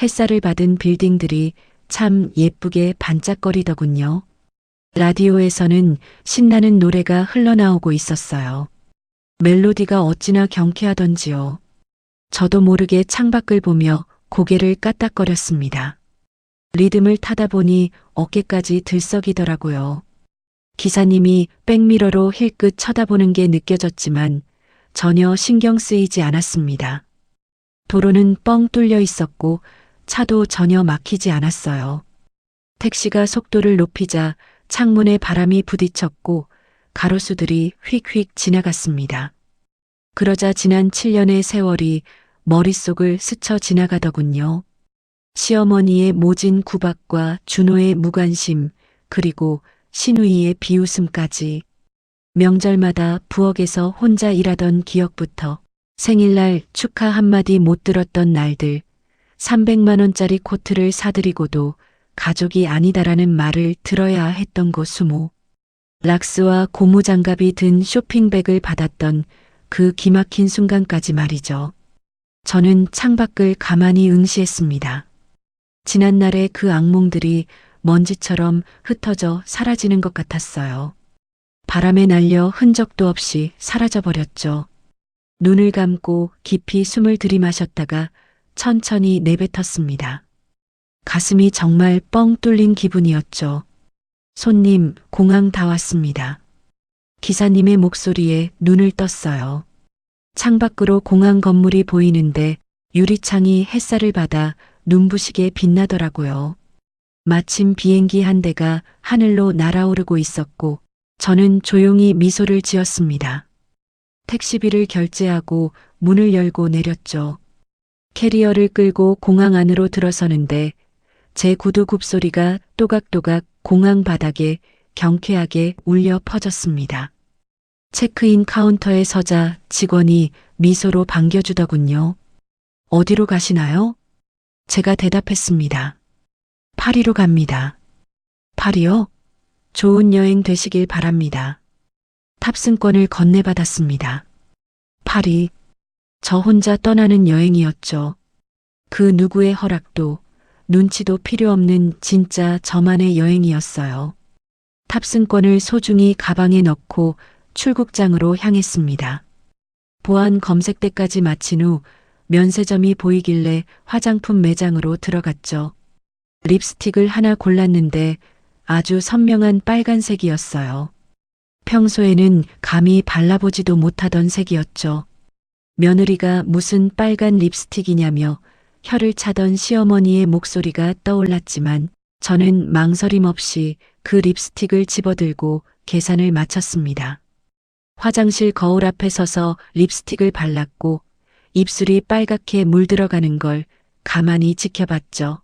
햇살을 받은 빌딩들이 참 예쁘게 반짝거리더군요. 라디오에서는 신나는 노래가 흘러나오고 있었어요. 멜로디가 어찌나 경쾌하던지요. 저도 모르게 창밖을 보며 고개를 까딱거렸습니다. 리듬을 타다 보니 어깨까지 들썩이더라고요. 기사님이 백미러로 힐끗 쳐다보는 게 느껴졌지만 전혀 신경 쓰이지 않았습니다. 도로는 뻥 뚫려 있었고 차도 전혀 막히지 않았어요. 택시가 속도를 높이자 창문에 바람이 부딪혔고 가로수들이 휙휙 지나갔습니다. 그러자 지난 7년의 세월이 머릿속을 스쳐 지나가더군요. 시어머니의 모진 구박과 준호의 무관심, 그리고 신우이의 비웃음까지. 명절마다 부엌에서 혼자 일하던 기억부터 생일날 축하 한마디 못 들었던 날들, 300만 원짜리 코트를 사드리고도 가족이 아니다라는 말을 들어야 했던 거 수모. 락스와 고무장갑이 든 쇼핑백을 받았던 그 기막힌 순간까지 말이죠. 저는 창밖을 가만히 응시했습니다. 지난날의 그 악몽들이 먼지처럼 흩어져 사라지는 것 같았어요. 바람에 날려 흔적도 없이 사라져버렸죠. 눈을 감고 깊이 숨을 들이마셨다가 천천히 내뱉었습니다. 가슴이 정말 뻥 뚫린 기분이었죠. 손님, 공항 다 왔습니다. 기사님의 목소리에 눈을 떴어요. 창밖으로 공항 건물이 보이는데 유리창이 햇살을 받아 눈부시게 빛나더라고요. 마침 비행기 한 대가 하늘로 날아오르고 있었고 저는 조용히 미소를 지었습니다. 택시비를 결제하고 문을 열고 내렸죠. 캐리어를 끌고 공항 안으로 들어서는데 제 구두 굽소리가 또각또각 공항 바닥에 경쾌하게 울려 퍼졌습니다. 체크인 카운터에 서자 직원이 미소로 반겨주더군요. 어디로 가시나요? 제가 대답했습니다. 파리로 갑니다. 파리요? 좋은 여행 되시길 바랍니다. 탑승권을 건네받았습니다. 파리. 저 혼자 떠나는 여행이었죠. 그 누구의 허락도 눈치도 필요 없는 진짜 저만의 여행이었어요. 탑승권을 소중히 가방에 넣고 출국장으로 향했습니다. 보안 검색대까지 마친 후 면세점이 보이길래 화장품 매장으로 들어갔죠. 립스틱을 하나 골랐는데 아주 선명한 빨간색이었어요. 평소에는 감히 발라보지도 못하던 색이었죠. 며느리가 무슨 빨간 립스틱이냐며 혀를 차던 시어머니의 목소리가 떠올랐지만 저는 망설임 없이 그 립스틱을 집어들고 계산을 마쳤습니다. 화장실 거울 앞에 서서 립스틱을 발랐고 입술이 빨갛게 물들어가는 걸 가만히 지켜봤죠.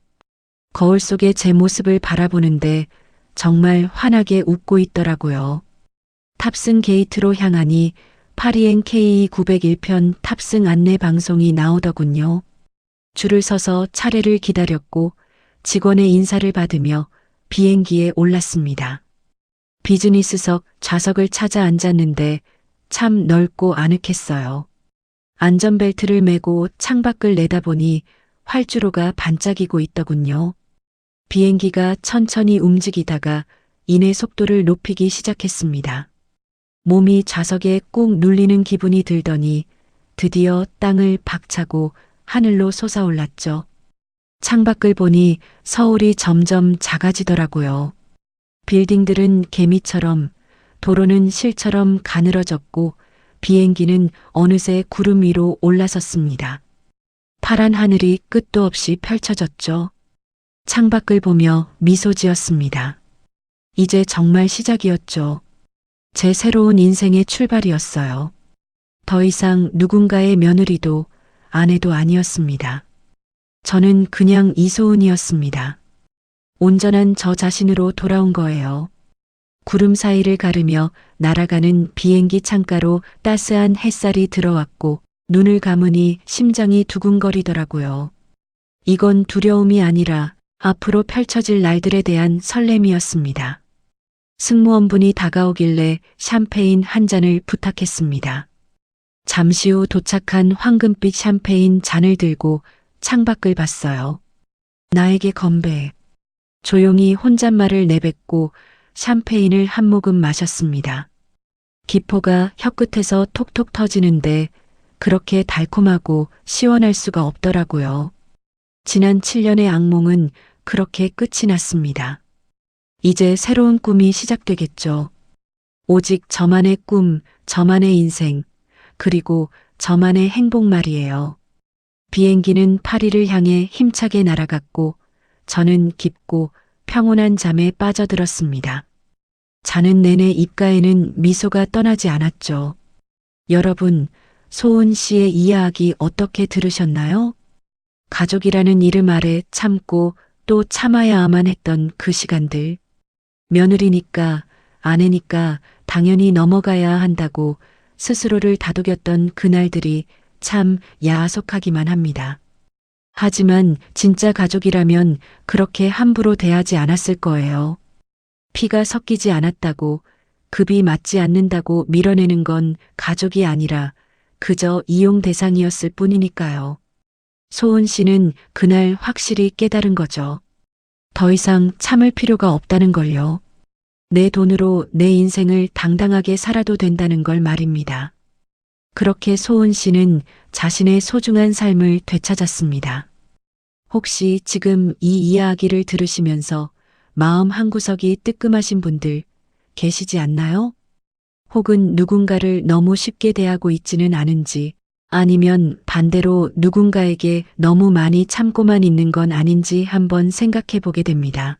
거울 속에 제 모습을 바라보는데 정말 환하게 웃고 있더라고요. 탑승 게이트로 향하니 파리행 KE901편 탑승 안내 방송이 나오더군요. 줄을 서서 차례를 기다렸고 직원의 인사를 받으며 비행기에 올랐습니다. 비즈니스석 좌석을 찾아 앉았는데 참 넓고 아늑했어요. 안전벨트를 매고 창밖을 내다보니 활주로가 반짝이고 있더군요. 비행기가 천천히 움직이다가 이내 속도를 높이기 시작했습니다. 몸이 좌석에 꾹 눌리는 기분이 들더니 드디어 땅을 박차고 하늘로 솟아올랐죠. 창밖을 보니 서울이 점점 작아지더라고요. 빌딩들은 개미처럼, 도로는 실처럼 가늘어졌고 비행기는 어느새 구름 위로 올라섰습니다. 파란 하늘이 끝도 없이 펼쳐졌죠. 창밖을 보며 미소 지었습니다. 이제 정말 시작이었죠. 제 새로운 인생의 출발이었어요. 더 이상 누군가의 며느리도 아내도 아니었습니다. 저는 그냥 이소은이었습니다. 온전한 저 자신으로 돌아온 거예요. 구름 사이를 가르며 날아가는 비행기 창가로 따스한 햇살이 들어왔고 눈을 감으니 심장이 두근거리더라고요. 이건 두려움이 아니라 앞으로 펼쳐질 날들에 대한 설렘이었습니다. 승무원분이 다가오길래 샴페인 한 잔을 부탁했습니다. 잠시 후 도착한 황금빛 샴페인 잔을 들고 창밖을 봤어요. 나에게 건배. 조용히 혼잣말을 내뱉고 샴페인을 한 모금 마셨습니다. 기포가 혀끝에서 톡톡 터지는데 그렇게 달콤하고 시원할 수가 없더라고요. 지난 7년의 악몽은 그렇게 끝이 났습니다. 이제 새로운 꿈이 시작되겠죠. 오직 저만의 꿈, 저만의 인생, 그리고 저만의 행복 말이에요. 비행기는 파리를 향해 힘차게 날아갔고 저는 깊고 평온한 잠에 빠져들었습니다. 자는 내내 입가에는 미소가 떠나지 않았죠. 여러분, 소은 씨의 이야기 어떻게 들으셨나요? 가족이라는 이름 아래 참고 또 참아야만 했던 그 시간들. 며느리니까, 아내니까 당연히 넘어가야 한다고 스스로를 다독였던 그날들이 참 야속하기만 합니다. 하지만 진짜 가족이라면 그렇게 함부로 대하지 않았을 거예요. 피가 섞이지 않았다고, 급이 맞지 않는다고 밀어내는 건 가족이 아니라 그저 이용 대상이었을 뿐이니까요. 소은 씨는 그날 확실히 깨달은 거죠. 더 이상 참을 필요가 없다는 걸요. 내 돈으로 내 인생을 당당하게 살아도 된다는 걸 말입니다. 그렇게 소은 씨는 자신의 소중한 삶을 되찾았습니다. 혹시 지금 이 이야기를 들으시면서 마음 한구석이 뜨끔하신 분들 계시지 않나요? 혹은 누군가를 너무 쉽게 대하고 있지는 않은지, 아니면 반대로 누군가에게 너무 많이 참고만 있는 건 아닌지 한번 생각해 보게 됩니다.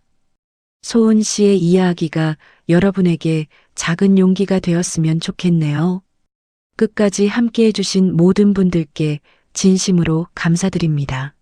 소은 씨의 이야기가 여러분에게 작은 용기가 되었으면 좋겠네요. 끝까지 함께 해주신 모든 분들께 진심으로 감사드립니다.